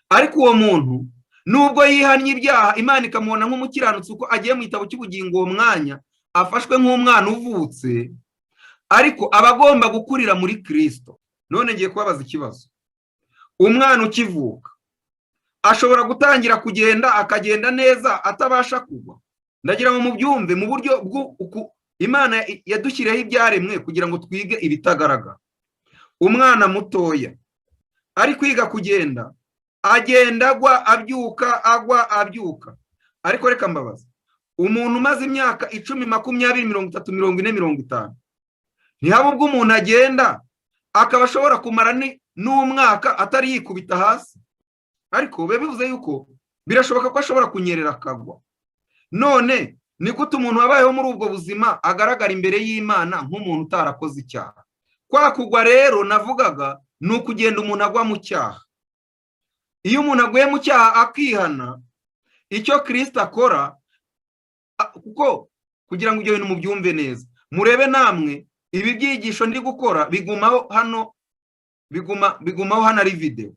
ariko uwo muntu nubwo yihannye ibyaha, Imana ikamubona nk'umukiranutsi uko agiye mu gitabo cy'ubugingo, uwo mwanya afashwe nk'umwana uvutse, ariko aba agomba gukurira muri Kristo. None ngiye kubabaza ikibazo. Umwana ukivuka ashobora gutangira kugenda, akagenda neza atabasha kugwa? Ndagira ngo mubyumve mu buryo Imana yadushyiriyeho ibyaremwe kugira ngo twige ibitagaragara. Umwana mutoya ari kwiga kugenda, agenda agwa abyuka, agwa abyuka. Ariko reka mbabaza, umuntu umaze imyaka 10, 20, 30, 40, 50, ntihaba ubwo umuntu agenda akaba ashobora kumara n'umwaka atari yikubita hasi? Ariko bivuze yuko birashoboka ko ashobora kunyerera akagwa. None ni gute umuntu wabayeho muri ubwo buzima agaragara imbere y'Imana nk'umuntu utarakoze icyaha? Kwa kugwa rero navugaga ni ukugenda umuntu agwa mu cyaha. Iyo umuntu aguye mu cyaha akihana, icyo Kristo akora, kuko kugira ngo ibyo bintu mubyumve neza, murebe namwe ibi byigisho ndi gukora bigumaho hano, bigumaho hano ari video.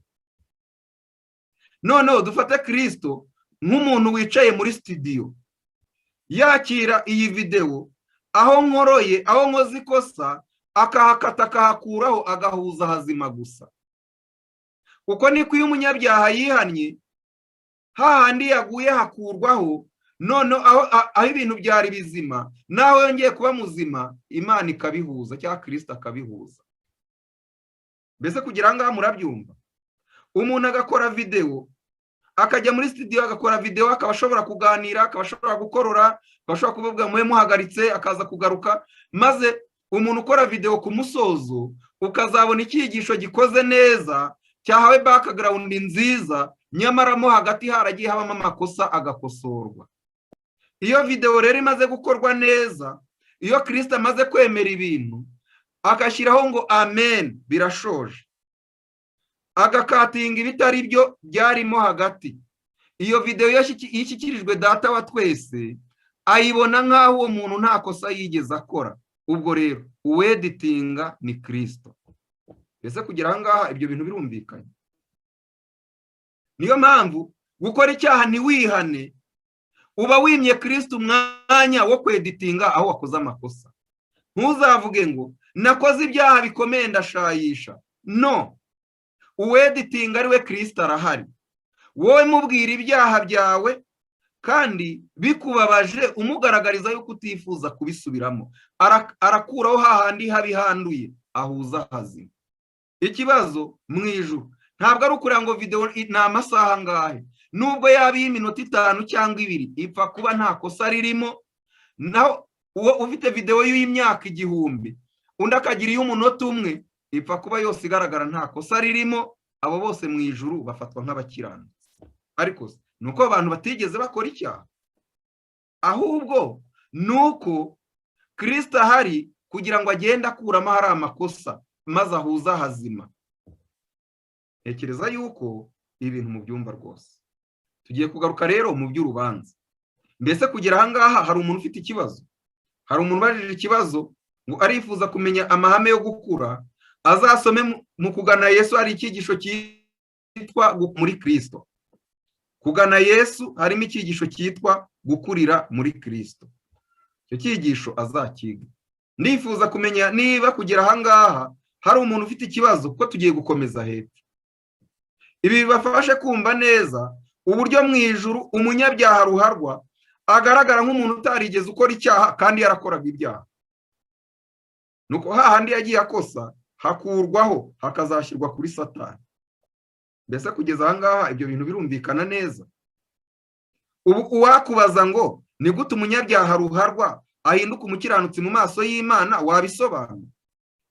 Noneho dufate Kristo nk'umuntu wicaye muri studio, yakira iyi video, aho nkoroye, aho nkoze ikosa, akahakata akahakuraho, agahuza hazima gusa. Uko niko iyo umunyabyaha yihannye, hahandi yaguye hakurwaho, none aho ibintu byari bizima naho yongeye kuba muzima, Imana ikabihuza cyangwa Kristo akabihuza. Mbese kugira ngo murabyumva, umuntu agakora video, akajya muri studio agakora video, akaba ashobora kuganira, akaba ashobora gukorora, akaba ashobora kuvuga muhe muhagaritse, akaza kugaruka, maze umuntu ukora video ku musozo ukazabona icyigisho gikoze neza, cyahawe background nziza, nyamara mo hagati haragiye habamo amakosa agakosorwa. Iyo video rero imaze gukorwa neza, iyo Kristo amaze kwemera ibintu akashyiraho ngo amen, birashoje, agakatinga ibitari byo byarimo hagati, iyo video yashyikirijwe Data wa twese, ayibona nk'aho uwo muntu nta kosa yigeze akora. Ubwo rero uweditinga ni Kristo. Ese kugira aha ngaha ibyo bintu birumvikanye? Niyo mpamvu gukora icyaha ntiwihane, uba wimye Kristo umwanya wo kweditinga aho wakoze amakosa. Ntuzavuge ngo nakoze ibyaha bikomeye ndashayisha. No, uweditinga ari we Kristo arahari. Wowe mubwira ibyaha byawe, kandi bikubabaje umugaragariza yuko utifuza kubisubiramo, arakuraho hahandi habihanduye, ahuza hazima. Ikibazo mu ijuru ntabwo ari ukurira ngo video ni amasaha ngahe, nubwo yaba iy'iminota 5 cyangwa 2 ipfa kuba nta kosa ririmo. Naho uwo ufite video y'imyaka 1000 undi akagira iy'umunota umwe ipfa kuba yose igaragara nta kosa ririmo. Abo bose mu ijuru bafatwa nk'abakiranutsi. Ariko nuko abantu batigeze bakora icyaha, ahubwo nuko Kristo ahari kugira ngo agende akuramo hari amakosa maze ahuza hazima. Ntekereza yuko ibintu mu byumba rwose. Tugiye kugaruka rero mu by'urubanza. Mbese kugera aha ngaha hari umuntu ufite ikibazo? Hari umuntu ubajije ikibazo ngo arifuza kumenya amahame yo gukura? Azasome mu kugana Yesu hari icyigisho cyitwa muri Kristo. Kugana Yesu harimo icyigisho cyitwa gukurira muri Kristo. Icyo cyigisho azakiga. Ndifuza kumenya niba kugera aha ngaha hari umuntu ufite ikibazo, kuko tugiye gukomeza hepfo. Ibi bibafashe kumva neza uburyo mu ijuru umunyabyaha ruharwa agaragara nk'umuntu utarigeze ukora icyaha kandi yarakoraga ibyaha. Nuko hahandi yagiye akosa hakurwaho hakazashyirwa kuri Satani. Mbese kugeza aha ngaha ibyo bintu birumvikana neza. Ubu uwakubaza ngo ni gute umunyabyaha ruharwa ahinduka umukiranutsi mu maso y'Imana, wabisobanura?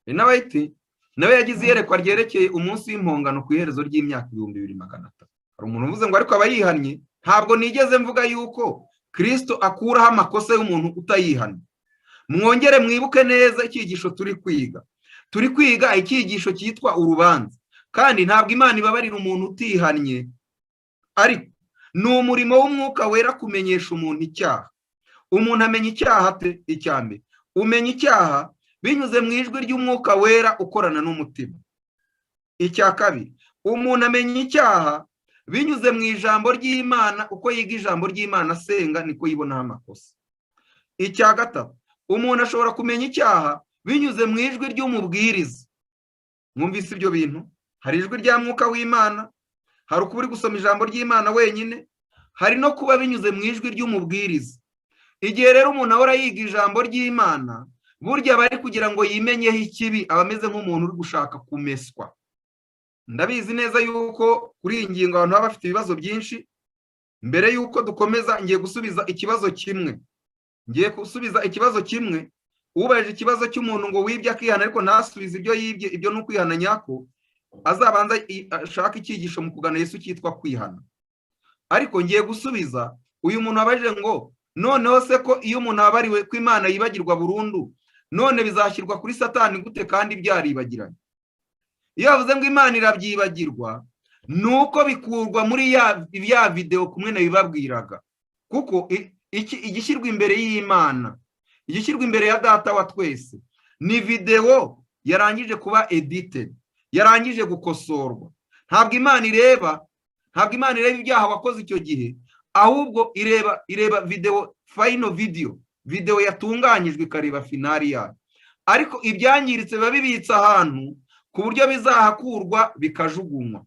N'abayite nawe yagize iyerekwa ryerekeye umunsi w'impongano ku iherezo ry'imyaka 2300. Hari umuntu uvuze ngo ariko aba yihannye. Ntabwo nigeze mvuga yuko Kristo akuraho amakosa y'umuntu utayihannye. Mwongere mwibuke neza icyigisho turi kwiga. Turi kwiga icyigisho cyitwa urubanza, kandi ntabwo Imana ibabarira umuntu utihannye, ariko ni umurimo w'Umwuka Wera kumenyesha umuntu icyaha. Umuntu amenya icyaha ate? Icyambere, umenya icyaha binyuze mu ijwi ry'Umwuka Wera ukorana n'umutima. Icya kabiri, umuntu amenya icyaha binyuze mu ijambo ry'Imana, uko yiga ijambo ry'Imana asenga niko yibonaho amakosa. Icya gatatu, umuntu ashobora kumenya icyaha binyuze mu ijwi ry'umubwiriza. Mwumvise ibyo bintu? Hari ijwi rya Mwuka w'Imana, hari ukuba uri gusoma ijambo ry'Imana wenyine, hari no kuba binyuze mu ijwi ry'umubwiriza. Igihe rero umuntu ahora yiga ijambo ry'Imana, burya bari kugira ngo yimenyeho ikibi, aba ameze nk'umuntu uri gushaka kumeswa. Ndabizi neza yuko kuri iyi ngingo abantu baba bafite ibibazo byinshi. Mbere yuko dukomeza ngiye gusubiza ikibazo kimwe. Ubajije ikibazo cy'umuntu ngo wibye akihana ariko ntasubize ibyo yibye, ibyo ni ukwihana nyako, azabanza ashaka icyigisho mu kugana Yesu cyitwa kwihana. Ariko ngiye gusubiza uyu muntu wabajije ngo noneho se ko iyo umuntu ababariwe ko Imana yibagirwa burundu, none bizashyirwa kuri Satani gute kandi byaribagiranye? Iyo bavuze ngo Imana irabyibagirwa, nuko bikurwa muri ya video kumwe nabibabwiraga. Kuko igishyirwa imbere y'Imana, igishyirwa imbere ya Data wa twese, ni video yarangije kuba edited, yarangije gukosorwa. Ntabwo Imana ireba ibyaha wakoze icyo gihe, ahubwo ireba video, final video yatunganyijwe, ikareba finali yayo. Ariko ibyangiritse biba bibitse ahantu ku buryo bizahakurwa bikajugunywa.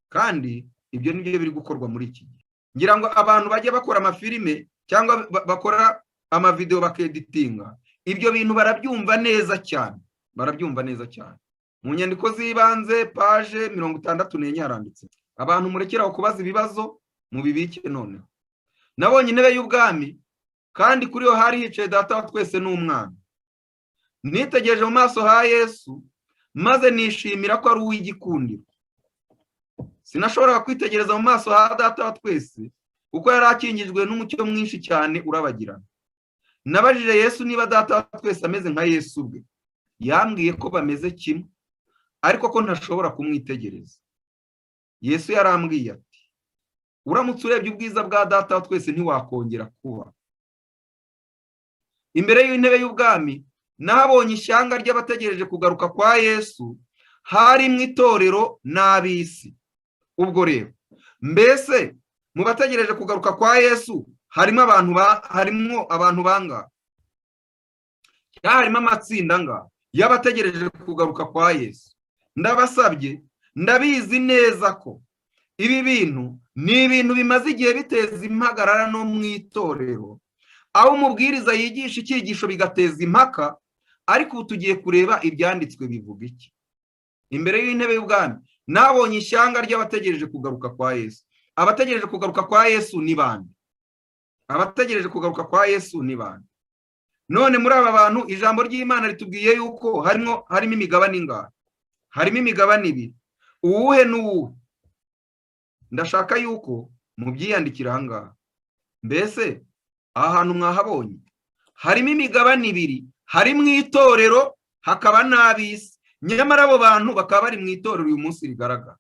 Kandi ibyo nibyo biri gukorwa muri iki gihe. Ngira ngo abantu bajya bakora amafilime cyangwa bakora amavideo bakeditinga, ibyo bintu barabyumva neza cyane. Mu nyandiko z'ibanze page 64 haranditse, abantu murekeraho kubaza ibibazo mubibike noneho. Nabonye intebe y'ubwami, kandi kuri yo hari hicaye Data wa twese n'Umwana. Nitegereje mu maso ha Yesu, maze nishimira ko ari uw'igikundiro. Sinashobora kwitegereza mu maso ha Data wa twese kuko yari akingijwe n'umucyo mwinshi cyane urabagirana. Nabajije Yesu niba Data wa twese ameze nka Yesu ubwe. Yambwiye ko bameze kimwe, ariko ko ntashobora kumwitegereza. Yesu yarambwiye ati, uramutse urebye ubwiza bwa Data wa twese ntiwakongera kuba. Imbere y'intebe y'ubwami nahabonye ishyanga ry'abategereje kugaruka kwa Yesu, hari mu itorero n'ab'isi. Ubwo rero mbese mu bategereje kugaruka kwa Yesu harimo abantu banga, harimo amatsinda anga y'abategereje kugaruka kwa Yesu. Ndabasabye, ndabizi neza ko ibi bintu ni ibintu bimaze igihe biteza impagarara no mu itorero, aho umubwiriza yigisha icyigisho bigateza impaka. Ariko ubu tugiye kureba ibyanditswe bivuga iki. Imbere y'intebe y'ubwami nabonye ishyanga ry'abategereje kugaruka kwa Yesu, abategereje kugaruka kwa Yesu ni bande? Abategereje kugaruka kwa Yesu ni bande? None muri aba bantu ijambo ry'Imana ritubwiye yuko harimo imigabane ingahe? Harimo imigabane ibiri. Uwuhe n'uwuhe? Ndashaka yuko mubyiyandikira aha ngaha. Mbese aha hantu mwahabonye harimo imigabane ibiri, hari mu itorero hakaba n'ab'isi, nyamara abo bantu bakaba bari mu itorero uyu munsi rigaragara.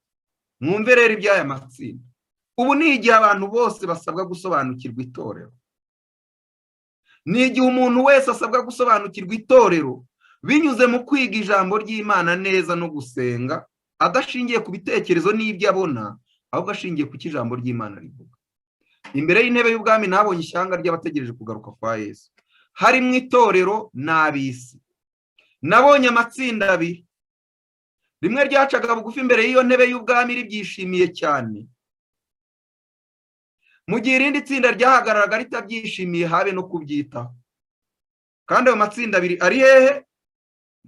Mwumve rero iby'aya matsinda. Ubu ni igihe abantu bose basabwa gusobanukirwa itorero. Ni igihe umuntu wese asabwa gusobanukirwa itorero binyuze mu kwiga ijambo ry'Imana neza no gusenga, adashingiye ku bitekerezo n'ibyo abona, ahubwo ashingiye ku cyo ijambo ry'Imana rivuga. Imbere y'intebe y'ubwami nabonye ishyanga ry'abategereje kugaruka kwa Yesu. Hari mu itorero n'ab'isi. Nabonye amatsinda abiri. Rimwe ryacaga bugufi imbere y'iyo ntebe y'ubwami ribyishimiye cyane, mu gihe irindi tsinda ryahagararaga ritabyishimiye habe no kubyitaho. Kandi ayo matsinda abiri ari hehe?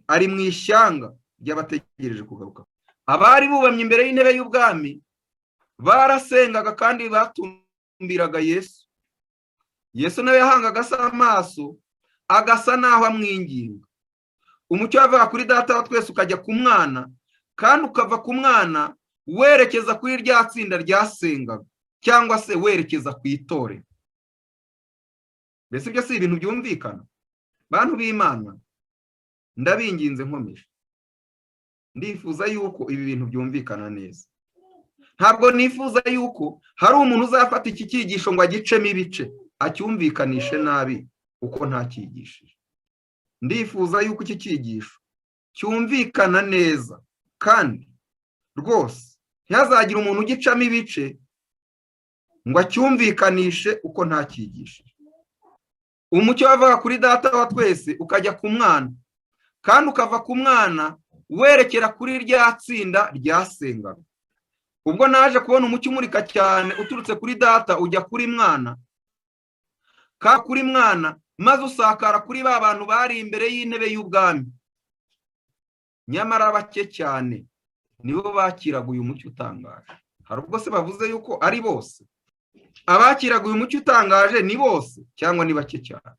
Ari mu ishyanga ry'abategereje kugaruka. Abari bubamye imbere y'intebe y'ubwami barasengaga kandi batumbiraga Yesu. Yesu nawe yahangaga asa amaso, agasa naho amwinginga. Umucyo wava kuri Data wa twese ukajya ku Mwana, kandi ukava ku Mwana werekeza kuri rya tsinda ryasengaga, cyangwa se werekeza ku itorero. Mbese ibyo si ibintu byumvikana? Bantu b'Imana, ndabinginze nkomeje, ndifuza yuko ibi bintu byumvikana neza. Ntabwo nifuza yuko hari umuntu uzafata iki cyigisho ngo agicemo ibice, acyumvikanishe nabi uko ntacyigishije. Ndifuza yuko iki cyigisho cyumvikana neza, kandi rwose ntihazagire umuntu ugicamo ibice ngo acyumvikanishe uko ntacyigishije. Umucyo wava kuri Data wa twese ukajya ku Mwana, kandi ukava ku Mwana werekera kuri rya tsinda ryasengaga. Ubwo naje kubona umucyo umurika cyane uturutse kuri Data ujya kuri Mwana, ka kuri Mwana, maze usakara kuri ba bantu bari imbere y'intebe y'ubwami. Nyamara bake cyane nibo bakiraga uyu mucyo utangaje. Hari ubwo se bavuze yuko ari bose? Abakiraga uyu mucyo utangaje ni bose cyangwa ni bake cyane?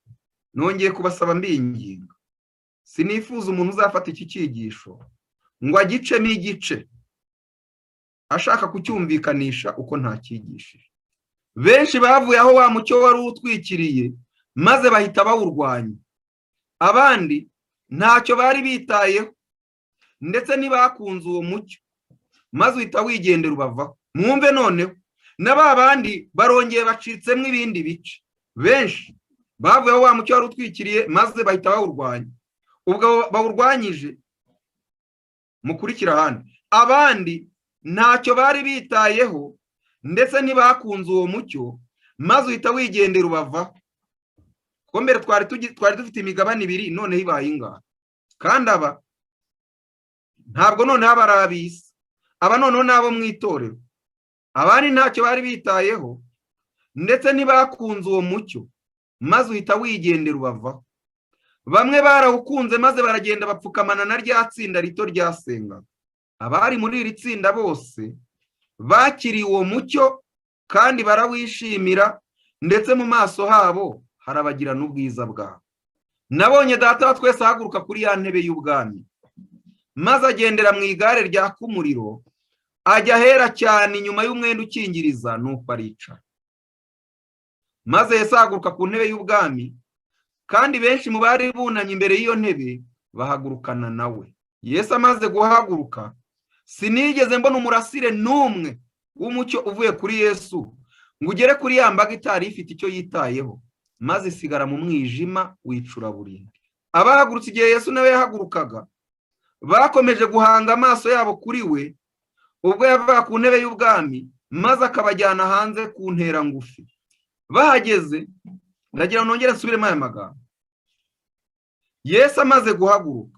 Nongeye kubasaba mbinginga, sinifuza umuntu uzafata iki cyigisho ngo agicemo igice ashaka kucyumvikanisha uko ntacyigishije. Benshi bavuye aho wa mucyo wari utwikiriye maze bahita bawurwanya. Abandi ntacyo bari bitayeho, ndetse ntibakunze uwo mucyo, maze uhita wigendera ubavaho. Mwumve noneho, n'aba bandi barongeye bacitsemo ibindi bice. Benshi bavuye aho wa mucyo wari utwikiriye maze bahita bawurwanya. Ubwo bawurwanyije, mukurikira ahandi. Abandi ntacyo bari bitayeho, ndetse ntibakunze uwo mucyo, maze uhita wigendera ubavaho. Kuko mbere twari dufite imigabane ibiri, noneho ibaye ingahe? Kandi aba ntabwo noneho aba ari ab'isi, aba noneho n'abo mu itorero. Abandi ntacyo bari bitayeho, ndetse ntibakunze uwo mucyo, maze uhita wigendera ubavaho. Bamwe barawukunze maze baragenda bapfukamana na rya tsinda rito ryasengaga. Abari muri iri tsinda bose bakiriye uwo mucyo kandi barawishimira, ndetse mu maso habo harabagirana ubwiza bwabo. Nabonye Data wa twese ahaguruka kuri ya ntebe y'ubwami, maze agendera mu igare ryaka umuriro, ajya ahera cyane inyuma y'umwenda ukingiriza, nuko aricara. Maze Yesu ahaguruka ku ntebe y'ubwami, kandi benshi mu bari bunamye imbere y'iyo ntebe bahagurukana nawe. Yesu amaze guhaguruka, sinigeze mbona umurasire n'umwe w'umucyo uvuye kuri Yesu ngo ugere kuri ya mbaga itari ifite icyo yitayeho, maze isigara mu mwijima w'icuraburindi. Abahagurutse igihe Yesu nawe yahagurukaga bakomeje guhanga amaso yabo kuri we ubwo yavaga ku ntebe y'ubwami, maze akabajyana hanze ku ntera ngufi. Bahageze, ndagira ngo nongere nsubiremo aya magambo. Yesu amaze guhaguruka,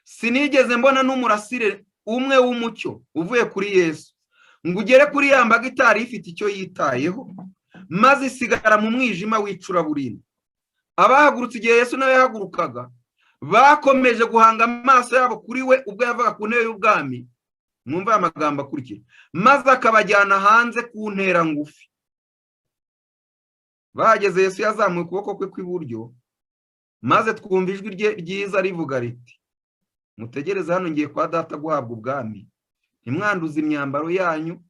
sinigeze mbona n'umurasire umwe w'umucyo uvuye kuri Yesu ngo ugere kuri ya mbaga itari ifite icyo yitayeho, maze isigara mu mwijima w'icuraburindi. Abahagurutse igihe Yesu nawe yahagurukaga bakomeje guhanga amaso yabo kuri we ubwo yavaga ku ntebe y'ubwami, mwumva aya magambo akurikira, maze akabajyana hanze ku ntera ngufi. Bahageze Yesu yazamuye ukuboko kwe kw'iburyo, maze twumva ijwi rye ryiza rivuga riti, mutegereze hano, ngiye kwa data guhabwa ubwami, ntimwanduze imyambaro yanyu,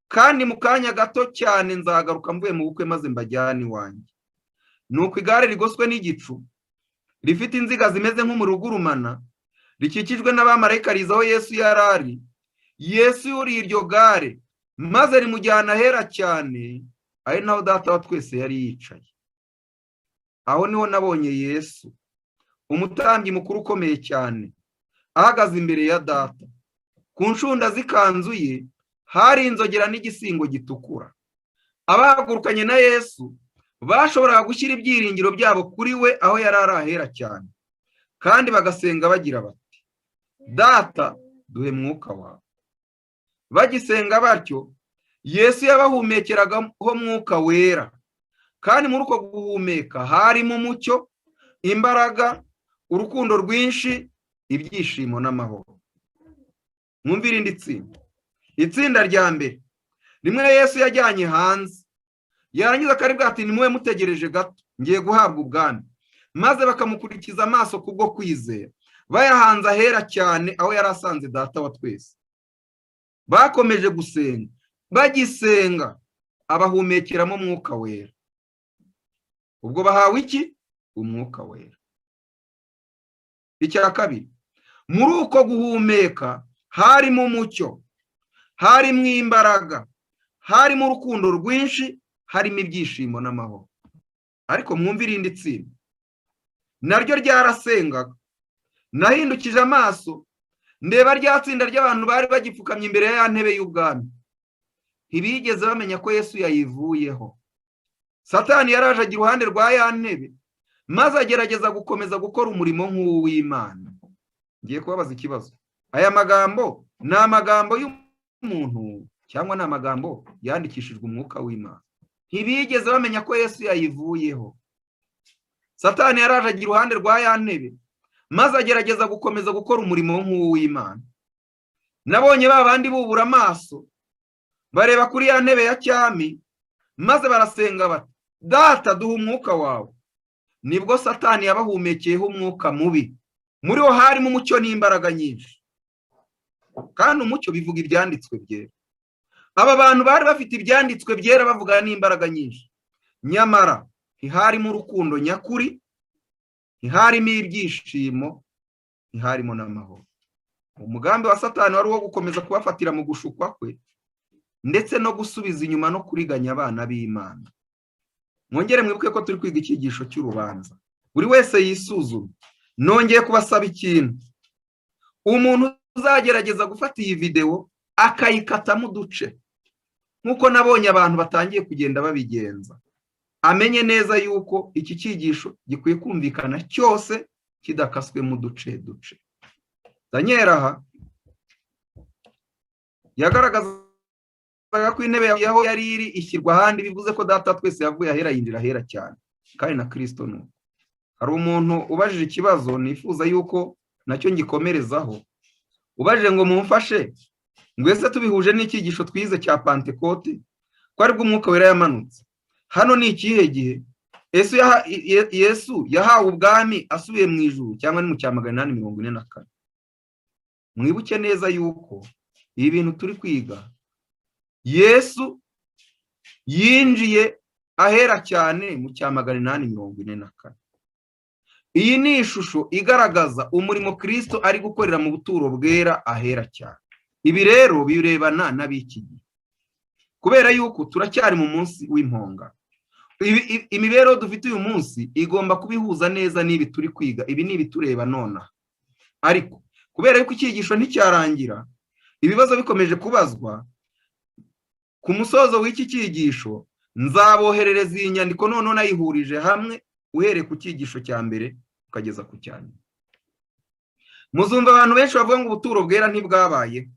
kandi mu kanya gato cyane nzagaruka mvuye mu bukwe maze mbajyane iwanjye. Nuko igare rigoswe n'igicu, rifite inziga zimeze nk'umuriro ugurumana, rikikijwe n'abamarayika riza aho Yesu yari ari. Yesu yuriye iryo gare, maze rimujyana ahera cyane, ari naho data wa twese yari yicaye. Aho niho nabonye Yesu, umutambyi mukuru ukomeye cyane, ahagaze imbere ya data. Ku nshunda z'ikanzu ye hari inzogera n'igisingo gitukura. Abahagurukanye na Yesu bashoboraga gushyira ibyiringiro byabo kuri we aho yari ari ahera cyane, kandi bagasenga bagira bati, data duhe mwuka wawe. Bagisenga batyo, Yesu yabahumekeragaho mwuka wera, kandi muri uko guhumeka harimo umucyo, imbaraga, urukundo rwinshi, ibyishimo n'amahoro. Mwumvire irindi tsinda. Itsinda rya mbere, rimwe Yesu yajyanye hanze, yarangiza akaribwira ati, nimube mutegereje gato, ngiye guhabwa ubwami. Maze bakamukurikiza amaso kubwo kwizera, bayahanze ahera cyane aho yari asanze data wa twese. Bakomeje gusenga, bagisenga abahumekeramo mwuka wera. Ubwo bahawe iki? Umwuka wera. Icya kabiri, muri uko guhumeka harimo umucyo, harimo imbaraga, harimo urukundo rwinshi, harimo ibyishimo n'amahoro. Ariko mwumve irindi tsinda, naryo ryarasengaga. Nahindukije amaso, ndeba rya tsinda ry'abantu bari bagipfukamye imbere ya ntebe y'ubwami. Ntibigeze bamenya ko Yesu yayivuyeho. Satani yaraje agira iruhande rwa ya ntebe, maze agerageza gukomeza gukora umurimo nk'uw'Imana. Ngiye kubabaza ikibazo, aya magambo ni amagambo y'umuntu cyangwa ni amagambo yandikishijwe umwuka w'Imana? Ntibigeze bamenya ko Yesu yayivuyeho. Satani yaraje agira iruhande rwa ya ntebe, maze agerageza gukomeza gukora umurimo nk'uw'Imana. Nabonye ba bandi bubura amaso, bareba kuri ya ntebe ya cyami, maze barasenga bati, data duha umwuka wawe. Nibwo Satani yabahumekeyeho umwuka mubi, muri wo harimo umucyo n'imbaraga nyinshi. Kandi umucyo bivuga ibyanditswe byera. Aba bantu bari bafite ibyanditswe byera bavuga n'imbaraga nyinshi, nyamara ntiharimo urukundo nyakuri, ntiharimo ibyishimo, ntiharimo n'amahoro. Umugambi wa Satani wari uwo gukomeza kubafatira mu gushukwa kwe, ndetse no gusubiza inyuma no kuriganya abana b'Imana. Mwongere mwibuke ko turi kwiga icyigisho cy'urubanza. Buri wese yisuzume. Nongeye kubasaba ikintu, umuntu uzagerageza gufata iyi video akayikatamo uduce, nk'uko nabonye abantu batangiye kugenda babigenza, amenye neza yuko iki cyigisho gikwiye kumvikana cyose kidakaswe mu duce duce. Daniel aha yagaragazaga ko intebe yaho yari iri ishyirwa ahandi, bivuze ko data twese yavuye ahera yinjira ahera cyane, kandi na Kristo nuko. Hari umuntu ubajije ikibazo nifuza yuko nacyo ngikomerezaho, ubajije ngo mumfashe, ngo ese tubihuje n'icyigisho twize cya Pentekote ko aribwo umwuka wera yamanutse, hano ni ikihe gihe Yesu yahawe ubwami asubiye mu ijuru, cyangwa ni mu cya 844? Mwibuke neza yuko ibi bintu turi kwiga, Yesu yinjiye ahera cyane mu cya 844. Iyi ni ishusho igaragaza umurimo Kristo ari gukorera mu buturo bwera ahera cyane. Ibi rero birebana n'abiki gihe, kubera yuko turacyari mu munsi w'imponga. Imibereho dufite uyu munsi igomba kubihuza neza n'ibi turi kwiga. Ibi ni ibitureba nona, ariko kubera yuko icyigisho nticyarangira, ibibazo bikomeje kubazwa, ku musozo w'iki cyigisho nzaboherereza iyi nyandiko none nayihurije hamwe, uhereye ku cyigisho cya mbere ukageza ku cya nyuma. Muzumva abantu benshi bavuga ngo ubuturo bwera ntibwabaye,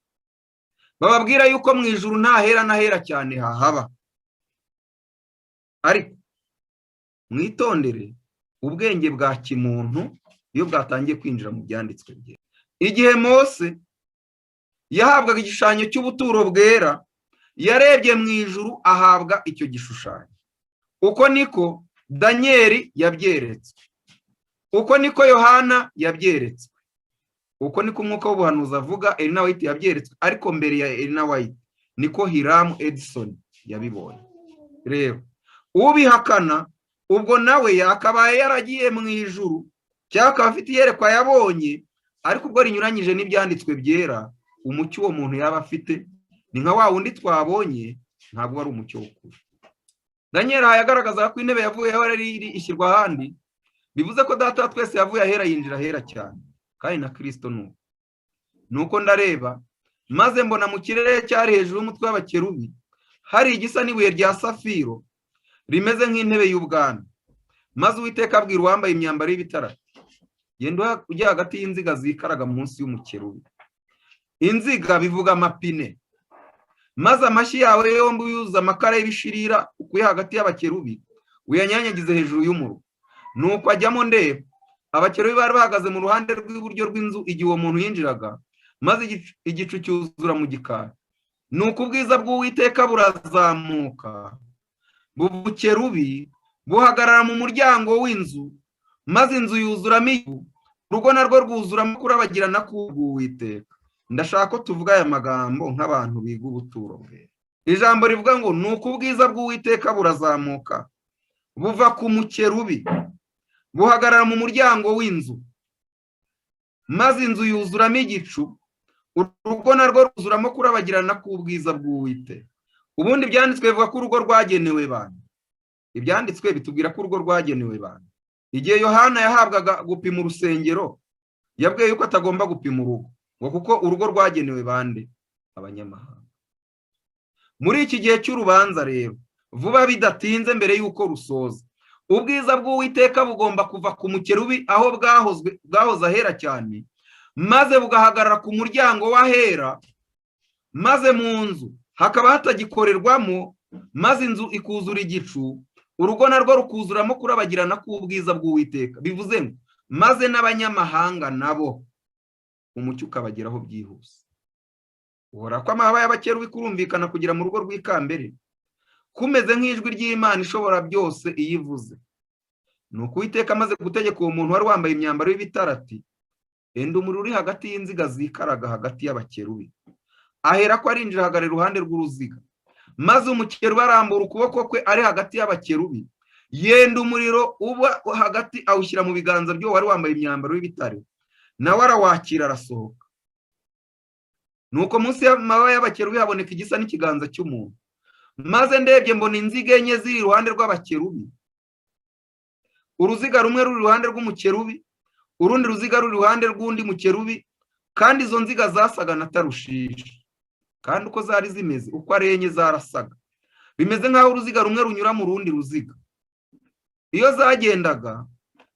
bababwira yuko mu ijuru nta hera na hera cyane hahaba. Ariko mwitondere ubwenge bwa kimuntu iyo bwatangiye kwinjira mu byanditswe bye. Igihe Mose yahabwaga igishushanyo cy'ubuturo bwera, yarebye mu ijuru ahabwa icyo gishushanyo. Uko niko Danieli yabyeretswe, uko niko Yohana yabyeretswe, uko niko umwuka w'ubuhanuzi avuga Elina White yabyeretswe, ariko mbere ya Elina White niko Hiram Edison yabibonye. Rero ubihakana ubwo nawe yakabaye yaragiye mu ijuru cyangwa akaba afite iyerekwa yabonye, ariko ubwo rinyuranyije n'ibyanditswe byera, umucyo uwo muntu yaba afite ni nka wa wundi twabonye, ntabwo ari umucyo w'ukuri. Daniel yagaragaza ko intebe yavuyeho yari ishyirwa ahandi, bivuze ko data wa twese yavuye ahera yinjira ahera cyane, kandi na Kristo nuko ndareba maze mbona mu kirere cyari hejuru y'umutwe w'abakerubi hari igisa n'ibuye rya safiro rimeze nk'intebe y'ubwami. Maze Uwiteka abwira uwambaye imyambaro y'ibitara, genda ujya hagati y'inziga zikaraga munsi y'umukerubi. Inziga bivuga amapine. Maze amashyi yawe yombi uyuza amakara y'ibishirira ukuye hagati y'abakerubi uyanyanyagize hejuru y'umurwa. Nuko ajyamo ndeba, abakerubi bari bahagaze mu ruhande rw'iburyo rw'inzu igihe uwo muntu yinjiraga, maze igicu cyuzura mu gikari. Nuko ubwiza bw'Uwiteka burazamuka, bukerubi buhagarara mu muryango w'inzu, maze inzu yuzuramo ivu, urugo narwo rwuzuramo kurabagirana k'Uwiteka. Ndashaka ko tuvuga aya magambo nk'abantu biga ubuturo bwe. Ijambo rivuga ngo nuko ubwiza bw'Uwiteka burazamuka, buva ku mukerubi, buhagarara mu muryango w'inzu, maze inzu yuzuramo igicu, urugo narwo rwuzuramo kurabagirana k'ubwiza bw'Uwiteka. Ubundi ibyanditswe bivuga ko urugo rwagenewe bande. Ibyanditswe bitubwira ko urugo rwagenewe bande. Igihe Yohana yahabwaga gupima urusengero, yabwiye yuko atagomba gupima urugo, ngo kuko urugo rwagenewe bande, abanyamahanga. Muri iki gihe cy'urubanza rero, vuba bidatinze mbere y'uko rusoza, ubwiza bw'Uwiteka bugomba kuva ku mukerubi aho bwahoze ahera cyane, maze bugahagarara ku muryango w'ahera, maze mu nzu hakaba hatagikorerwamo, maze inzu ikuzura igicu, urugo narwo rukuzuramo kurabagirana k'ubwiza bw'Uwiteka. Bivuze ngo maze n'abanyamahanga nabo umucyo ukabageraho byihuse. Uhora ko amababa y'abakerubi kurumvikana kugira mu rugo rw'ikambere, kumeze nk'ijwi ry'Imana ishobora byose iyivuze. Nuko Uwiteka amaze gutegeka uwo muntu wari wambaye imyambaro y'ibitare ati, enda umuriro uri hagati y'inziga zikaraga hagati y'abakerubi. Ahera ko arinjira ahagarara iruhande rw'uruziga, maze umukerubi arambura ukuboko kwe ari hagati y'abakerubi, yenda umuriro uba hagati awushyira mu biganza by'uwo wari wambaye imyambaro y'ibitare, nawe arawakira arasohoka. Nuko munsi y'amababa y'abakerubi haboneka igisa n'ikiganza cy'umuntu. Maze ndebye mbona inziga enye ziri iruhande rw'abakerubi, uruziga rumwe ruri iruhande rw'umukerubi, urundi ruziga ruri iruhande rw'undi mukerubi, kandi izo nziga zasaga na tarushishi. Kandi uko zari zimeze uko ari enye zarasaga, bimeze nk'aho uruziga rumwe runyura mu rundi ruziga. Iyo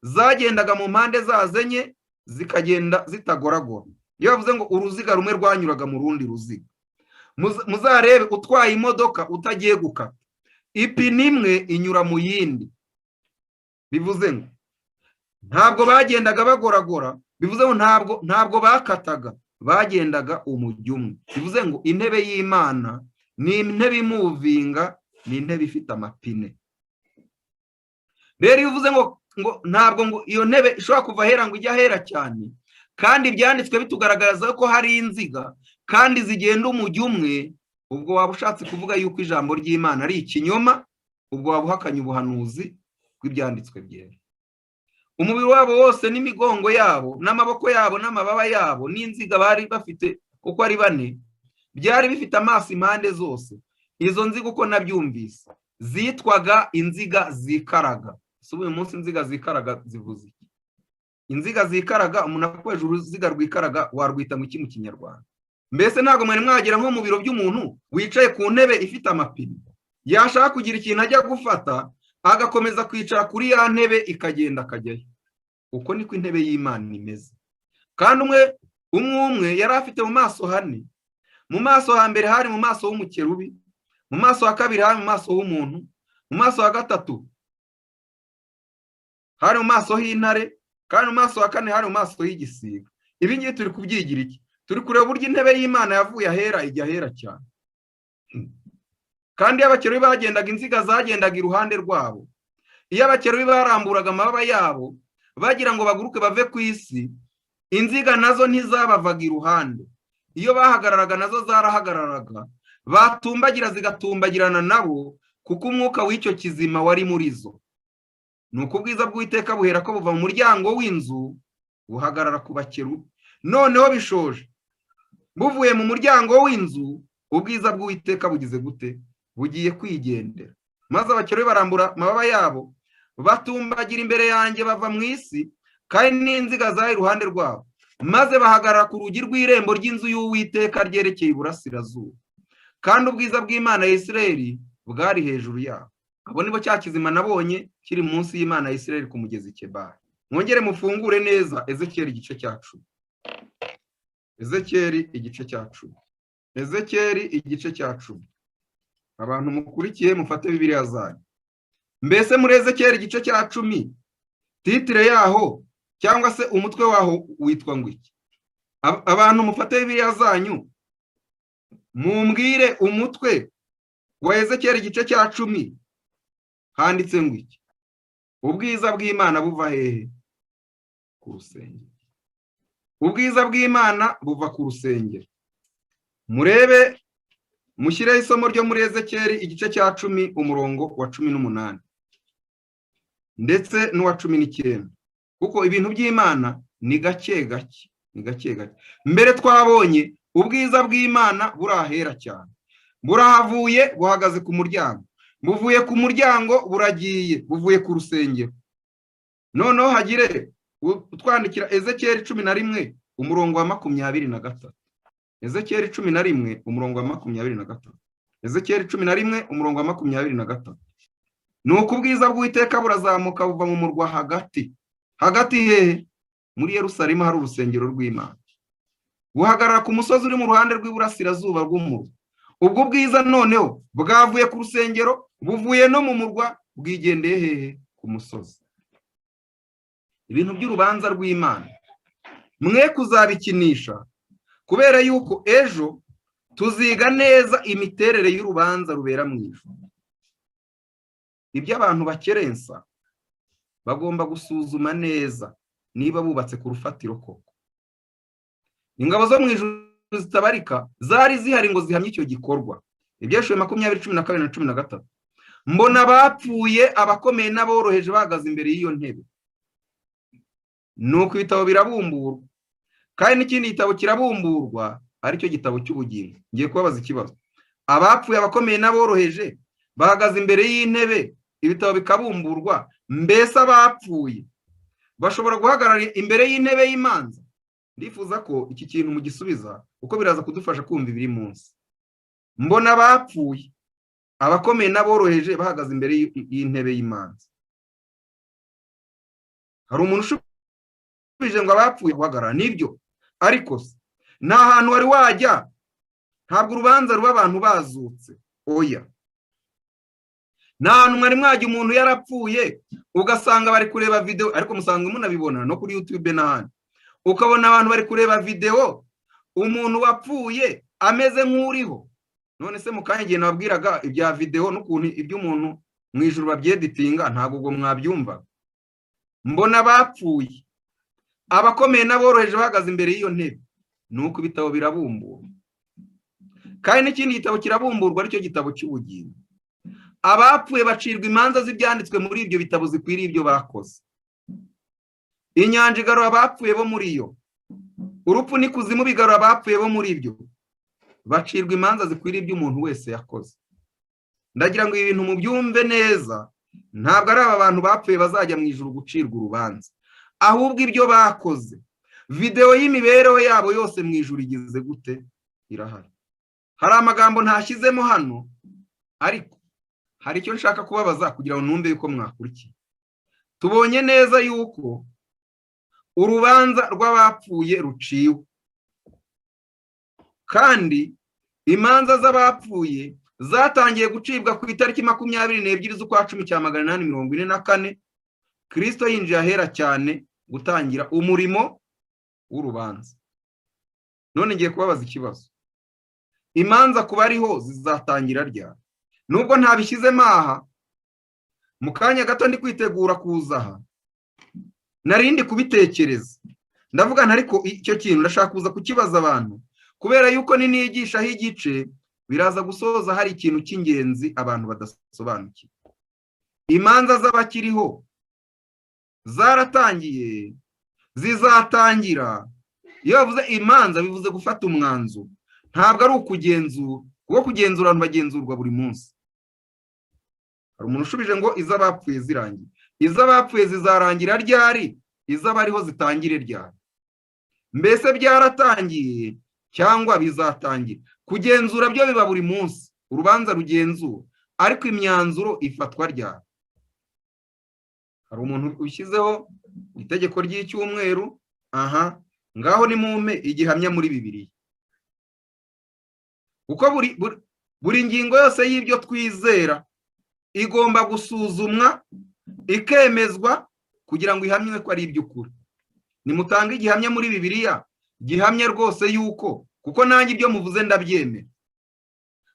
zagendaga mu mpande zazo enye, zikagenda zitagoragora. Iyo bavuze ngo uruziga rumwe rwanyuraga mu rundi ruziga, muzarebe utwaye imodoka utagiye gukata, ipine imwe inyura mu yindi. Bivuze ngo ntabwo bagendaga bagoragora, bivuze ngo ntabwo bakataga, bagendaga umujyo umwe. Bivuze ngo intebe y'Imana ni intebe imuvinga, ni intebe ifite amapine. Rero bivuze ngo ntabwo ngo iyo ntebe ishobora kuva ahera ngo ijya ahera cyane, kandi ibyanditswe bitugaragaza ko hari inziga kandi zigenda umujyo umwe. Ubwo waba ushatse kuvuga yuko ijambo ry'Imana ari ikinyoma, ubwo waba uhakanye ubuhanuzi bw'ibyanditswe byera. Umubiri wabo wose n'imigongo yabo n'amaboko yabo n'amababa yabo n'inziga bari bafite uko ari bane, byari bifite amaso impande zose. Izo nziga uko nabyumvise zitwaga inziga zikaraga. Uyu munsi inziga zikaraga zivuze iki? Inziga zikaraga, umuntu akoresha uruziga rwikaraga warwita mu iki mu Kinyarwanda? Mbese ntabwo mwari mwagera nko mu biro by'umuntu wicaye ku ntebe ifite amapine, yashaka kugira ikintu ajya gufata agakomeza kwicara kuri ya ntebe ikagenda akajyayo. Uko niko intebe y'Imana imeze. Kandi umwe yari afite mu maso hane. Mu maso hambere hari mu maso w'umukerubi, mu maso wa kabiri hari mu maso w'umuntu, mu maso wa gatatu hari mu maso h'intare, kandi mu maso wa kane hari mu maso y'igisiga. Ibi ngibi turi kubyigira iki? turi kureba uburyo intebe y'Imana yavuye ahera ijya ahera cyane, kandi iyo abakerubi bagendaga inziga zagendaga iruhande rwabo, iyo abakerubi baramburaga amababa yabo bagira ngo baguruke bave ku isi, inziga nazo ntizabavaga iruhande, iyo bahagararaga nazo zarahagararaga, batumbagira zigatumbagirana nabo, kuko umwuka w'icyo kizima wari muri zo. Nuko ubwiza bw'Uwiteka buhera ko buva mu muryango w'inzu buhagarara ku bakerubi. Noneho bishoje, buvuye mu muryango w'inzu, ubwiza bw'Uwiteka bugize gute? Bugiye kwigendera, maze abakerubi barambura amababa yabo batumbagira imbere yanjye bava mu isi, kandi n'inziga zari iruhande rwabo, maze bahagarara ku rugi rw'irembo ry'inzu y'Uwiteka ryerekeye iburasirazuba, kandi ubwiza bw'Imana ya Isirayeli bwari hejuru yabo. Abo nibo cya kizima nabonye kiri munsi y'Imana ya Isirayeli ku mugezi Kebari. Mwongere mufungure neza Ezekiyeli igice cya 10. Ezekiyeli igice cya 10. Ezekiyeli igice cya 10. Abantu mukurikiye mufate Bibiliya zanyu. Mbese muri Ezekiyeli igice cya 10, titire yaho cyangwa se umutwe waho witwa ngo iki? Abantu mufate Bibiliya zanyu mumbwire umutwe wa Ezekiyeli igice cya 10 handitse ngo iki? Ubwiza bw'Imana buva hehe? Ku rusengero. Ubwiza bw'Imana buva ku rusengero. Murebe, mushyireho isomo ryo muri Ezekiyeli igice cya 10 umurongo wa 18 ndetse n'uwa 19, kuko ibintu by'Imana ni gake gake, ni gake gake. Mbere twabonye ubwiza bw'Imana burahera cyane, burahavuye buhagaze ku muryango, buvuye ku muryango buragiye, buvuye ku rusengero. Noneho hagire utwandikira Ezekiyeli 11 umurongo wa 23. Ezekiyeli 11 umurongo wa 23. Ezekiyeli 11 umurongo wa 23. Nuko ubwiza bw'Uwiteka burazamuka buva mu murwa hagati. Hagati hehe? Muri Yerusalemu hari urusengero rw'Imana. Buhagarara ku musozi uri mu ruhande rw'iburasirazuba rw'umurwa. Ubwo bwiza noneho bwavuye ku rusengero, buvuye no mu murwa, bwigendeye hehe? Ku musozi. Ibintu by'urubanza rw'Imana mwe kuzabikinisha, kubera yuko ejo tuziga neza imiterere y'urubanza rubera mu ijuru. Ibyo abantu bakerensa bagomba gusuzuma neza niba bubatse ku rufatiro koko. Ingabo zo mu ijuru zitabarika zari zihari ngo zihamye icyo gikorwa. Ibyeshuwe 20:12-13. Mbona bapfuye abakomeye n'aboroheje bahagaze imbere y'iyo ntebe. Nuko ibitabo birabumburwa, kandi n'ikindi gitabo kirabumburwa, aricyo gitabo cy'ubugingo. Ngiye kubabaza ikibazo. Abapfuye abakomeye n'aboroheje bahagaze imbere y'intebe, ibitabo bikabumburwa, mbese abapfuye bashobora guhagarara imbere y'intebe y'imanza? Ndifuza ko iki kintu mugisubiza, uko biraza kudufasha kumva ibiri munsi. Mbona bapfuye abakomeye n'aboroheje bahagaze imbere y'intebe y'imanza. Hari umuntu ushubije ngo abapfuye guhagarara? Nibyo, ariko nta hantu wari wajya, ntabwo urubanza ruba abantu bazutse. Oya, nta hantu mwari mwajya umuntu yarapfuye ugasanga bari kureba video, ariko musanga munabibona no kuri YouTube n'ahandi, ukabona abantu bari kureba video umuntu wapfuye ameze nk'uriho. None se mukanya igihe nababwiraga ibya video n'ukuntu iby'umuntu mu ijuru babyeditinga, ntabwo ubwo mwabyumva. Mbona bapfuye abakomeye n'aboroheje bahagaze imbere y'iyo ntebe, nuko ibitabo birabumburwa, kandi n'ikindi gitabo kirabumburwa, aricyo gitabo cy'ubugingo. Abapfuye bacirwa imanza z'ibyanditswe muri ibyo bitabo zikwiriye ibyo bakoze. Inyanja igarura abapfuye bo muri yo, urupfu n'ikuzimu bigarura abapfuye bo muri ibyo, bacirwa imanza zikwiriye ibyo umuntu wese yakoze. Ndagira ngo ibintu mubyumve neza, ntabwo ari aba bantu bapfuye bazajya mu ijuru gucirwa urubanza, ahubwo ibyo bakoze, video y'imibereho yabo yose mu ijuru igize gute? Irahari. Hari amagambo ntashyizemo hano, ariko hari icyo nshaka kubabaza kugira ngo numve yuko mwakurikiye. Tubonye neza yuko urubanza rw'abapfuye ruciwe, kandi imanza z'abapfuye zatangiye gucibwa ku itariki 22 z'ukwa 10/844, Kristo yinjiye ahera cyane gutangira umurimo w'urubanza. none ngiye kubabaza ikibazo, imanza kuba ariho zizatangira ryari? Nubwo ntabishyizemo aha, mu kanya gato ndi kwitegura kuza aha, narindi kubitekereza, ndavuga nti ariko icyo kintu ndashaka kuza kukibaza abantu, kubera yuko niyigishaho igice biraza gusoza hari ikintu cy'ingenzi abantu badasobanukiwe. Imanza z'abakiriho zaratangiye, zizatangira. Iyo bavuze imanza bivuze gufata umwanzuro, ntabwo ari ukugenzura, kuko kugenzura abantu bagenzurwa buri munsi. Hari umuntu ushubije ngo iz'abapfuye zirangiye. Iz'abapfuye zizarangira ryari? Iz'abariho zitangire ryari? Mbese byaratangiye cyangwa bizatangira? Kugenzura byo biba buri munsi, urubanza rugenzura, ariko imyanzuro ifatwa ryari? Hari umuntu ushyizeho itegeko ry'icyumweru, aha ngaho ni mumpe igihamya muri Bibiliya. Kuko buri ngingo yose y'ibyo twizera igomba gusuzumwa, ikemezwa kugira ngo ihamywe ko ari iby'ukuri. Nimutange igihamya muri Bibiliya gihamya rwose yuko, kuko nanjye ibyo muvuze ndabyemera,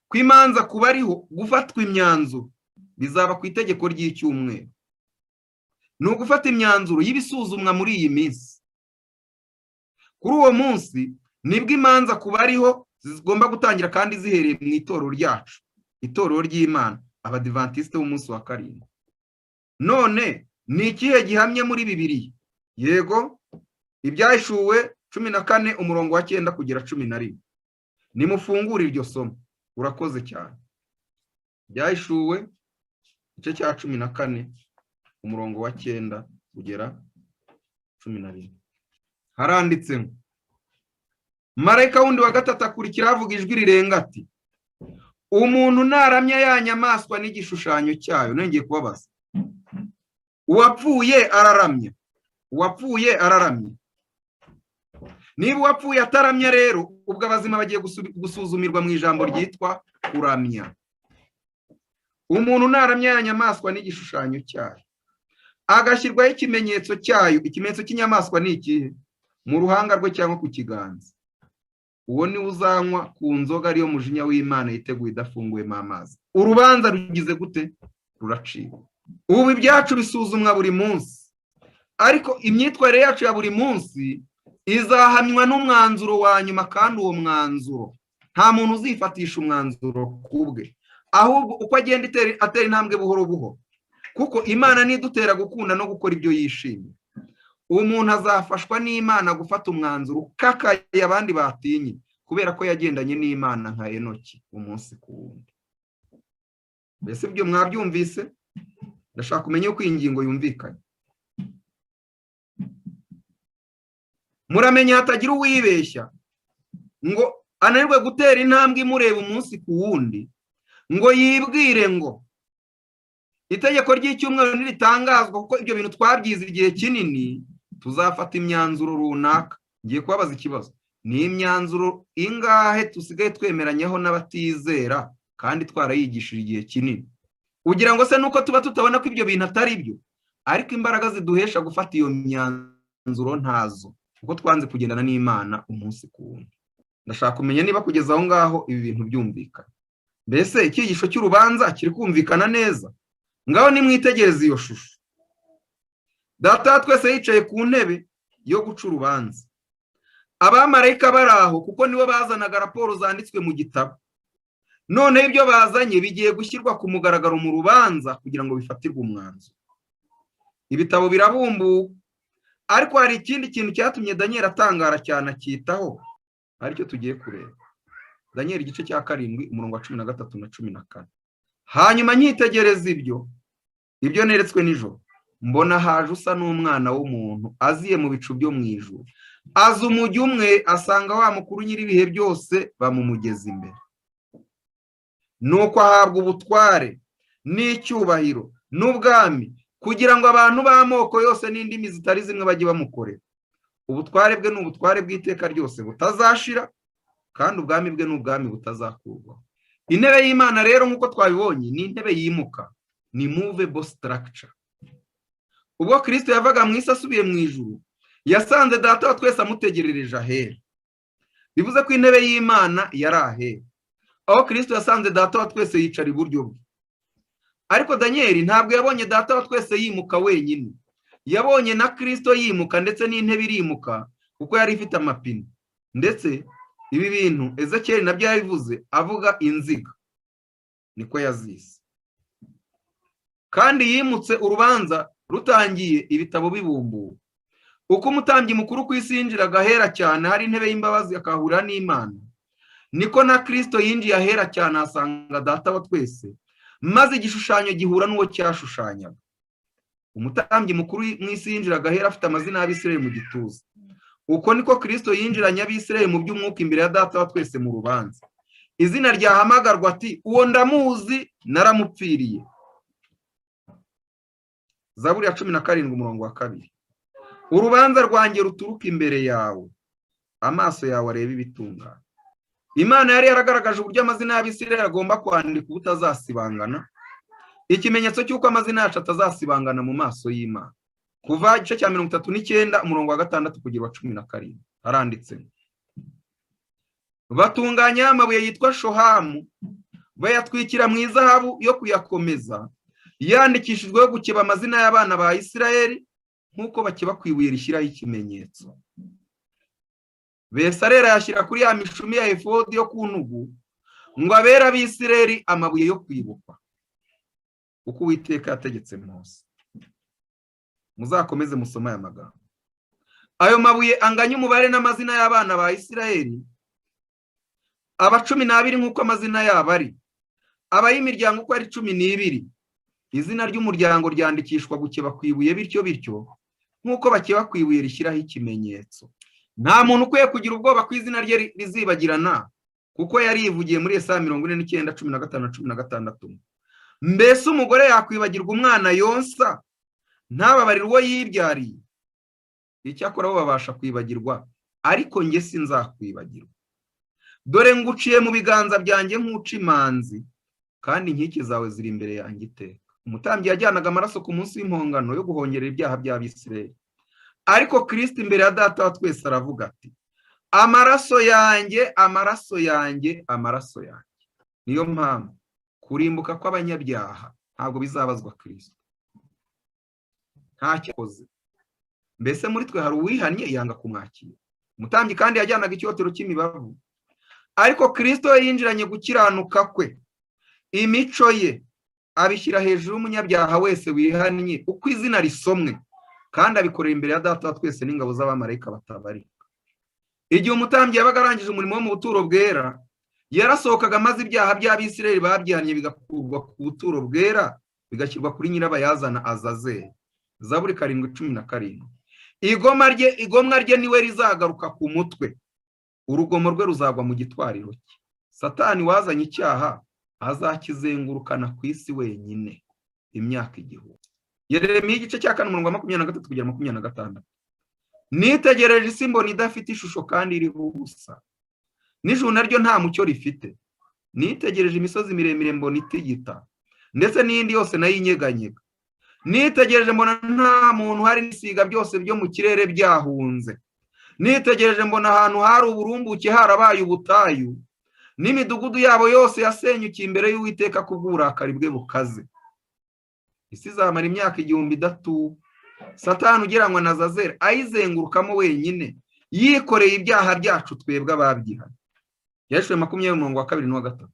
ko imanza kuba ariho gufatwa imyanzuro bizaba ku itegeko ry'icyumweru. Ni ugufata imyanzuro y'ibisuzumwa muri iyi minsi. Kuri uwo munsi nibwo imanza kuba ariho zigomba gutangira, kandi zihereye mu itorero ryacu, itorero ry'Imana, abadivantisite b'umunsi wa karindwi. None ni ikihe gihamye muri Bibiliya? Yego, Ibyahishuwe 14 umurongo wa 9 kugera 11. Nimufungure iryo somo. Urakoze cyane. Ibyahishuwe igice cya 14 umurongo wa 9 kugera 11. Haranditse ngo, marayika wundi wa gatatu akurikira avuga ijwi rirenga ati, umuntu naramya ya nyamaswa n'igishushanyo cyayo. Nongeye kubabaza, uwapfuye araramya, uwapfuye araramya. Niba uwapfuye ataramya rero, ubwo abazima bagiye gusuzumirwa mu ijambo ryitwa kuramya. Umuntu naramya ya nyamaswa n'igishushanyo cyayo, agashyirwaho ikimenyetso cyayo. Ikimenyetso cy'inyamaswa ni ikihe? Mu ruhanga rwe cyangwa ku kiganza. Uwo ni uzanywa ku nzoga ariyo mujinya w'Imana yiteguye idafunguwemo amazi. Urubanza rugize gute? Ruraciwe. Ubu ibyacu bisuzumwa buri munsi, ariko imyitwarire yacu ya buri munsi izahamywa n'umwanzuro wa nyuma, kandi uwo mwanzuro nta muntu uzifatisha umwanzuro kubwe, ahubwo uko agenda atera intambwe buhoro buhoro, kuko Imana nidutera gukunda no gukora ibyo yishimiye. Umuntu azafashwa n'Imana gufata umwanzuro ukakaye abandi batinye, kubera ko yagendanye n'Imana nka Enoki umunsi ku wundi. Mbese ibyo mwabyumvise? Ndashaka kumenya uko iyi ngingo yumvikanye. Muramenye hatagira uwibeshya ngo ananirwe gutera intambwe imureba umunsi ku wundi, ngo yibwire ngo itegeko ry'icyumweru niritangazwa, kuko ibyo bintu twabyize igihe kinini, tuzafata imyanzuro runaka. Ngiye kubabaza ikibazo, ni imyanzuro ingahe tusigaye twemeranyaho n'abatizera kandi twarayigishije igihe kinini? Ugira ngo se nuko tuba tutabona ko ibyo bintu atari byo, ariko imbaraga ziduhesha gufata iyo myanzuro ntazo, kuko twanze kugendana n'Imana umunsi ku wundi. Ndashaka kumenya niba kugeza aho ngaho ibi bintu byumvikana. Mbese icyigisho cy'urubanza kiri kumvikana neza? Ngaho nimwitegereze iyo shusho. Data twese yicaye ku ntebe yo guca urubanza. Abamarayika bari aho, kuko nibo bazanaga raporo zanditswe mu gitabo. None ibyo bazanye bigiye gushyirwa ku mugaragaro mu rubanza kugira ngo bifatirwe umwanzuro. Ibitabo birabumbuka, ariko hari ikindi kintu cyatumye Daniel atangara cyane akitaho, aricyo tugiye kureba. Daniel igice cya 7 umurongo wa 13 na 14. Hanyuma nkitegereza ibyo neretswe nijoro, mbona haje usa n'umwana w'umuntu aziye mu bicu byo mu ijuru. Aza umujyi umwe, asanga wa mukuru nyir'ibihe byose bamumugeza imbere. Nuko ahabwa ubutware n'icyubahiro n'ubwami, kugira ngo abantu b'amoko yose n'indimi zitari zimwe bajye bamukorera. Ubutware bwe ni ubutware bw'iteka ryose butazashira, kandi ubwami bwe ni ubwami butazakurwaho. Intebe y'Imana rero nk'uko twabibonye ni intebe yimuka, ni movable structure. Ubwo Kristo yavaga mu isi asubiye mu ijuru, yasanze Data wa twese amutegerereje ahera. bivuze ko intebe y'Imana yari ahera, aho Kristo yasanze data wa twese yicara iburyo bwe. Ariko Daniyeli ntabwo yabonye data wa twese yimuka wenyine, yabonye na Kristo yimuka ndetse n'intebe irimuka kuko yari ifite amapine. Ndetse ibi bintu Ezekiyeli nabyo yabivuze avuga inziga, niko yazise. Kandi yimutse urubanza rutangiye ibitabo bibumbuwe. Uko umutambyi mukuru ku isi yinjiraga ahera cyane hari intebe y'imbabazi akahurira n'Imana, niko na Kristo yinjiye ahera cyane asanga data wa twese, maze igishushanyo gihura n'uwo cyashushanyaga. Umutambyi mukuru mu isi yinjiraga ahera afite amazina y'Abisirayeli mu gituza. Uko niko Kristo yinjiranye Abisirayeli mu by'umwuka imbere ya data wa twese mu rubanza. Izina ryahamagarwa ati uwo ndamuzi naramupfiriye. Zaburi ya 17:2. Urubanza rwanjye ruturuka imbere yawe, amaso yawe areba ibitunganye. Imana yari yaragaragaje uburyo amazina y'Abisirayeli agomba kwandika ubutazasibangana, ikimenyetso cy'uko amazina yacu atazasibangana mu maso y'Imana. Kuva igice cya 39 umurongo wa 6 kugera wa 17 haranditse: batunganya amabuye yitwa shohamu, bayatwikira mu izahabu yo kuyakomeza, yandikishijweho gukeba amazina y'abana ba Isirayeli nk'uko bakeba ku ibuye rishyiraho ikimenyetso. Besarera yashyira kuri ya mishumi ya efodi yo ku ntugu ngo abera Abisirayeli amabuye yo kwibukwa, uko Uwiteka yategetse Mose. Muzakomeze musoma aya magambo. Ayo mabuye anganya umubare n'amazina y'abana ba Isirayeli, aba 12 nk'uko amazina yabo ari, abay'imiryango uko ari 12. Izina ry'umuryango ryandikishwa gukeba ku ibuye bityo nk'uko bakeba ku ibuye rishyiraho ikimenyetso. Nta muntu ukwiye kugira ubwoba ko izina rye rizibagirana, kuko yari yivugiye muri Yesaya 49:15-16. Mbese umugore yakwibagirwa umwana yonsa ntababarire uwo yibyariye? Icyakora bo babasha kwibagirwa, ariko njye sinzakwibagirwa. Dore nguciye mu biganza byanjye nk'uca imanzi, kandi inkike zawe ziri imbere yanjye iteka. Umutambyi yajyanaga amaraso ku munsi w'impongano yo guhongerera ibyaha by'Abisirayeli. Ariko Kristo imbere ya data wa twese aravuga ati amaraso yanjye, amaraso yanjye, amaraso yanjye. Niyo mpamvu kurimbuka kw'abanyabyaha ntabwo bizabazwa Kristo. Ntacyo akoze. Mbese muri twe hari uwihannye yanga kumwakira. Umutambyi kandi yajyanaga icyotero cy'imibavu, ariko Kristo yinjiranye gukiranuka kwe, imico ye abishyira hejuru y'umunyabyaha wese wihannye uko izina risomwe, kandi abikorera imbere ya data wa twese n'ingabo z'abamarayika batabarika. Igihe umutambyi yabaga arangije umurimo wo mu buturo bwera, yarasohokaga maze ibyaha by'Abisirayeli babyihannye bigakurwa ku buturo bwera bigashyirwa kuri nyirabayazana Azazeli. Zaburi 7:17. Igomwa rye niwe rizagaruka ku mutwe, urugomo rwe ruzagwa mu gitwariro cye. Satani wazanye icyaha azakizengurukana ku isi wenyine imyaka 1000. Yeremiya igice cya 4:23-26. Nitegereje isi mbona idafite ishusho kandi iriho ubusa, n'ijuru naryo nta mucyo rifite. Nitegereje imisozi miremire mbona itigita, ndetse n'indi yose nayo inyeganyega. Nitegereje mbona nta muntu hari, n'isiga byose byo mu kirere byahunze. Nitegereje mbona ahantu hari uburumbuke harabaye ubutayu, n'imidugudu yabo yose yasenyukiye imbere y'Uwiteka kubw'uburakari bwe bukaze. Isi izamara imyaka 1000 idatuwe. Satani ugereranywa na Azazeli ayizengurukamo wenyine, yikoreye ibyaha byacu twebwe ababyihannye. Yeshuwe 20:2-3.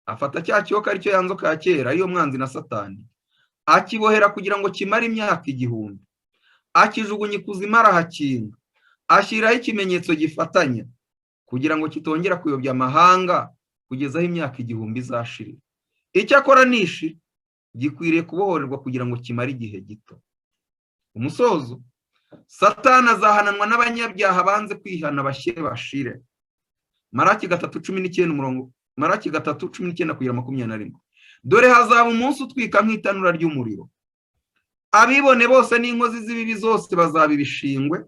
Afata cya kiyoka aricyo ya nzoka ya kera, ariyo mwanzi na Satani, akibohera kugira ngo kimare imyaka 1000. Akijugunya ikuzimu arahakinga, ashyiraho ikimenyetso gifatanya, kugira ngo kitongera kuyobya amahanga kugeza aho imyaka 1000 izashirira. Icyakora nishi gikwiriye kubohorerwa kugira ngo kimare igihe gito. Umusozo, Satani azahananwa n'abanyabyaha banze kwihana bashire. Maraki 3:19-21. Dore hazaba umunsi utwika nk'itanura ry'umuriro. Abibone bose n'inkozi z'ibibi zose bazaba ibishingwe,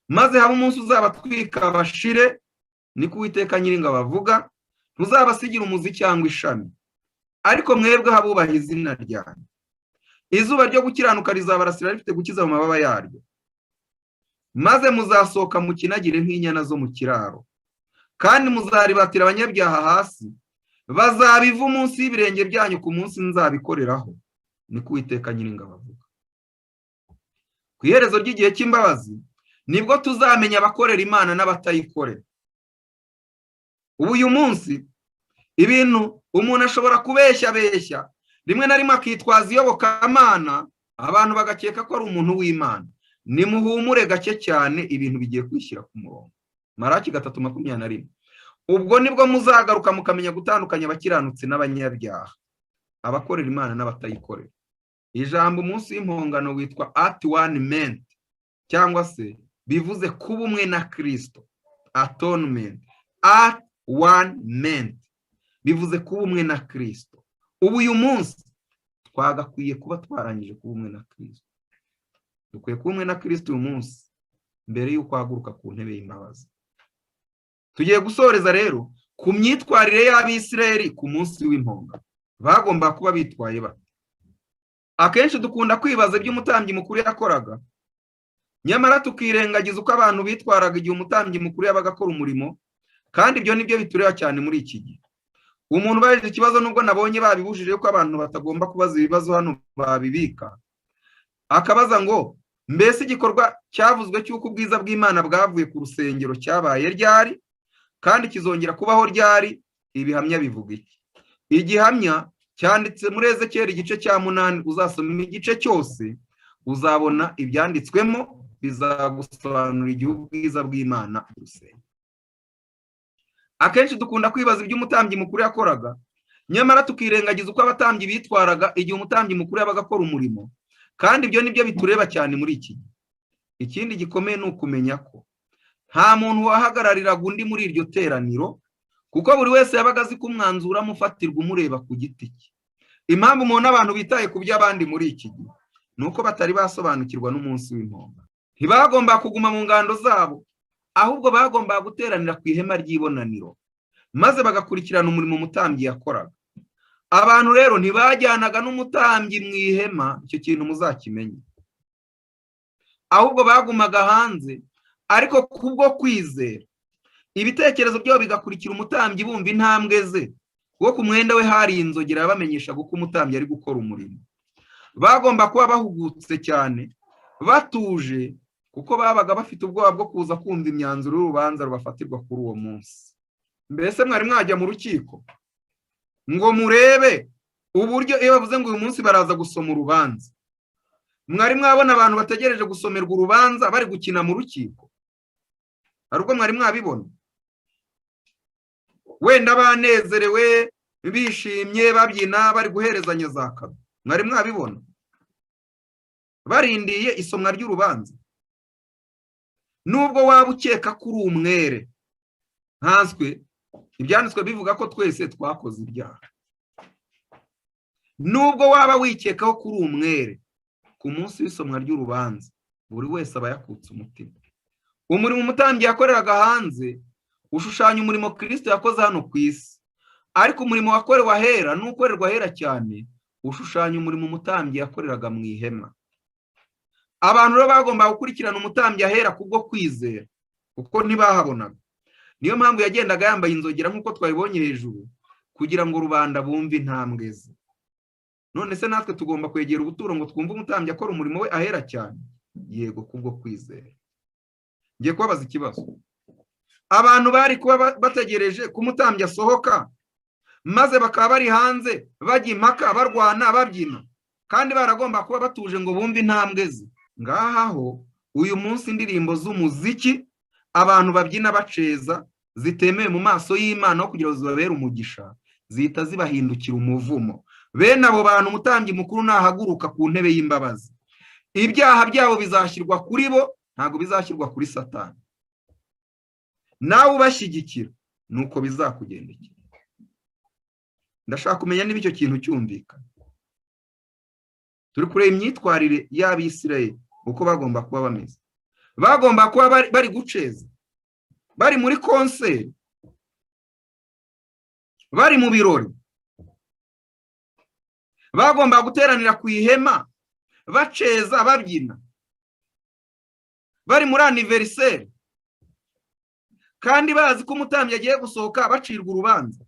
maze haba umunsi uzabatwika bashire, niko Uwiteka Nyiringabo avuga, ntuzabasigira umuzi cyangwa ishami. Ariko mwebwe habubaha izina ryanjye, izuba ryo gukiranuka rizabarasira rifite gukiza mu mababa yaryo. Maze muzasohoka mukinagire nk'inyana zo mu kiraro, kandi muzaribatira abanyabyaha hasi, bazabiva munsi y'ibirenge byanyu ku munsi nzabikoreraho, niko Uwiteka Nyiringabo avuga. Ku iherezo ry'igihe cy'imbabazi nibwo tuzamenya abakorera Imana n'abatayikorera. Ubu uyu munsi ibintu umuntu ashobora kubeshya rimwe na rimwe akitwaza iyobokamana, abantu bagakeka ko ari umuntu w'Imana. Nimuhumure gake cyane, ibintu bigiye kwishyira ku murongo. Maraki 3:21. Ubwo nibwo muzagaruka mukamenya gutandukanya abakiranutsi n'abanyabyaha, abakorera Imana n'abatayikorera. Ijambo umunsi w'impongano witwa atonement, cyangwa se bivuze kuba umwe na Kristo. Atonement, atonement bivuze kuba umwe na Kristo. Ubu uyu munsi twagakwiye kuba twarangije kuba umwe na Kristo. Dukwiye kuba umwe na Kristo uyu munsi mbere y'uko ahaguruka ku ntebe y'imbabazi. Tugiye gusoreza rero ku myitwarire y'Abisirayeli ku munsi w'impongano. Bagomba kuba bitwaye bate? Akenshi dukunda kwibaza ibyo umutambyi mukuru yakoraga, nyamara tukirengagiza uko abantu bitwaraga igihe umutambyi mukuru yabaga akora umurimo, kandi ibyo nibyo bitureba cyane muri iki gihe. Umuntu ubajije ikibazo, nubwo nabonye babibujije ko abantu batagomba kubaza ibibazo hano babibika, akabaza ngo mbese igikorwa cyavuzwe cy'uko ubwiza bw'Imana bwavuye ku rusengero cyabaye ryari, kandi kizongera kubaho ryari? Ibihamya bivuga iki? Igihamya cyanditse muri Ezekiyeli igice cya 8, uzasoma igice cyose uzabona ibyanditswemo, bizagusobanurira igihe ubwiza bw'Imana urusengero. Akenshi dukunda kwibaza ibyo umutambyi mukuru yakoraga, nyamara tukirengagiza uko abatambyi bitwaraga igihe umutambyi mukuru yabaga akora umurimo, kandi ibyo nibyo bitureba cyane muri iki gihe. Ikindi gikomeye ni ukumenya ko nta muntu wahagarariraga undi muri iryo teraniro, kuko buri wese yabaga azi ko umwanzuro amufatirwa umureba ku giti cye. Impamvu umuntu abantu bitaye ku by'abandi muri iki gihe ni uko batari basobanukirwa n'umunsi w'impongano. Ntibagomba kuguma mu ngando zabo, ahubwo bagomba guteranira ku ihema ry'ibonaniro, maze bagakurikirana umurimo umutambyi yakoraga. Abantu rero ntibajyanaga n'umutambyi mu ihema, icyo kintu muzakimenye, ahubwo bagumaga hanze, ariko kubwo kwizera ibitekerezo byabo bigakurikira umutambyi, bumva intambwe ze, kuko ku mwenda we hari inzogera bamenyesha ko umutambyi ari gukora umurimo. Bagomba kuba bahugutse cyane, batuje, kuko babaga bafite ubwoba bwo kuza kumva imyanzuro y'urubanza rubafatirwa kuri uwo munsi. Mbese mwari mwajya mu rukiko ngo murebe uburyo iyo bavuze ngo uyu munsi baraza gusoma urubanza, mwari mwabona abantu bategereje gusomerwa urubanza bari gukina mu rukiko? Hari ubwo mwari mwabibona? Wenda banezerewe, bishimye, babyina, bari guherezanya za kado, mwari mwabibona? Barindiye isomwa ry'urubanza. Nubwo waba ukeka ko uri umwere, nkanswe ibyanditswe bivuga ko twese twakoze ibyaha. Nubwo waba wikekaho ko uri umwere, ku munsi w'isomwa ry'urubanza buri wese aba yakutse umutima. Umurimo umutambyi yakoreraga hanze ushushanya umurimo Kristo yakoze hano ku isi, ariko umurimo wakorewe ahera n'ukorerwa ahera cyane ushushanya umurimo umutambyi yakoreraga mu ihema. Abantu rero bagomba gukurikirana umutambyi ahera kubwo kwizera, kuko ntibahabonaga. Niyo mpamvu yagendaga yambaye inzogera nk'uko twabibonye hejuru, kugira ngo rubanda bumve intambwe ze. None se natwe tugomba kwegera ubuturo ngo twumve umutambyi akora umurimo we ahera cyane? Yego, kubwo kwizera. Ngiye kubabaza ikibazo. Abantu bari kuba bategereje ko umutambyi asohoka, maze bakaba bari hanze bajya impaka, barwana, babyina, kandi baragomba kuba batuje ngo bumve intambwe ze. Ngaho uyu munsi indirimbo z'umuziki abantu babyina baceza zitemewe mu maso y'Imana aho kugira ngo zibabere umugisha, zihita zibahindukira umuvumo. Bene abo bantu umutambyi mukuru nahaguruka ku ntebe y'imbabazi, ibyaha byabo bizashyirwa kuri bo, ntabwo bizashyirwa kuri Satani. Nawe ubashyigikira nuko bizakugendekera. Ndashaka kumenya niba icyo kintu cyumvikana. Turi kureba imyitwarire y'Abisirayeli uko bagomba kuba bameze. Bagomba kuba bari guceza, bari muri konseri, bari mu birori. Bagomba guteranira ku ihema baceza, babyina, bari muri anniversaire, kandi bazi ko umutambyi agiye gusohoka bacirwa urubanza.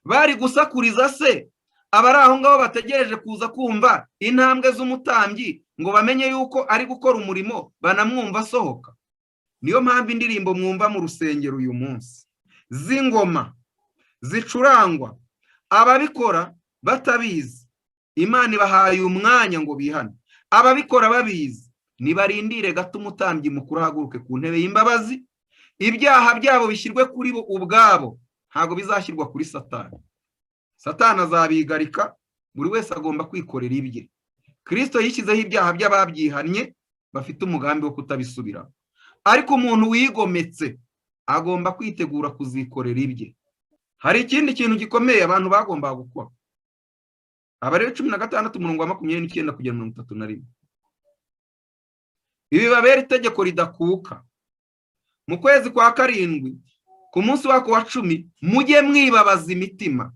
Bari gusakuriza se abari aho ngaho bategereje kuza kumva intambwe z'umutambyi ngo bamenye yuko ari gukora umurimo, banamwumva asohoka? Niyo mpamvu indirimbo mwumva mu rusengero uyu munsi z'ingoma zicurangwa, ababikora batabizi Imana ibahaye umwanya ngo bihane, ababikora babizi nibarindire gato umutambyi mukuru ahaguruke ku ntebe y'imbabazi, ibyaha byabo bishyirwe kuri bo ubwabo, ntabwo bizashyirwa kuri Satani. Satani azabigarika, buri wese agomba kwikorera ibye. Kristo yishyizeho ibyaha by'ababyihannye bafite umugambi wo kutabisubira, ariko umuntu wigometse agomba kwitegura kuzikorera ibye. Hari ikindi kintu gikomeye abantu bagomba gukora. Abarebe 16 umurongo wa 29 kugera 31. Ibi babera itegeko ridakuka. Mu kwezi kwa karindwi ku munsi wako wa 10 mujye mwibabaza imitima.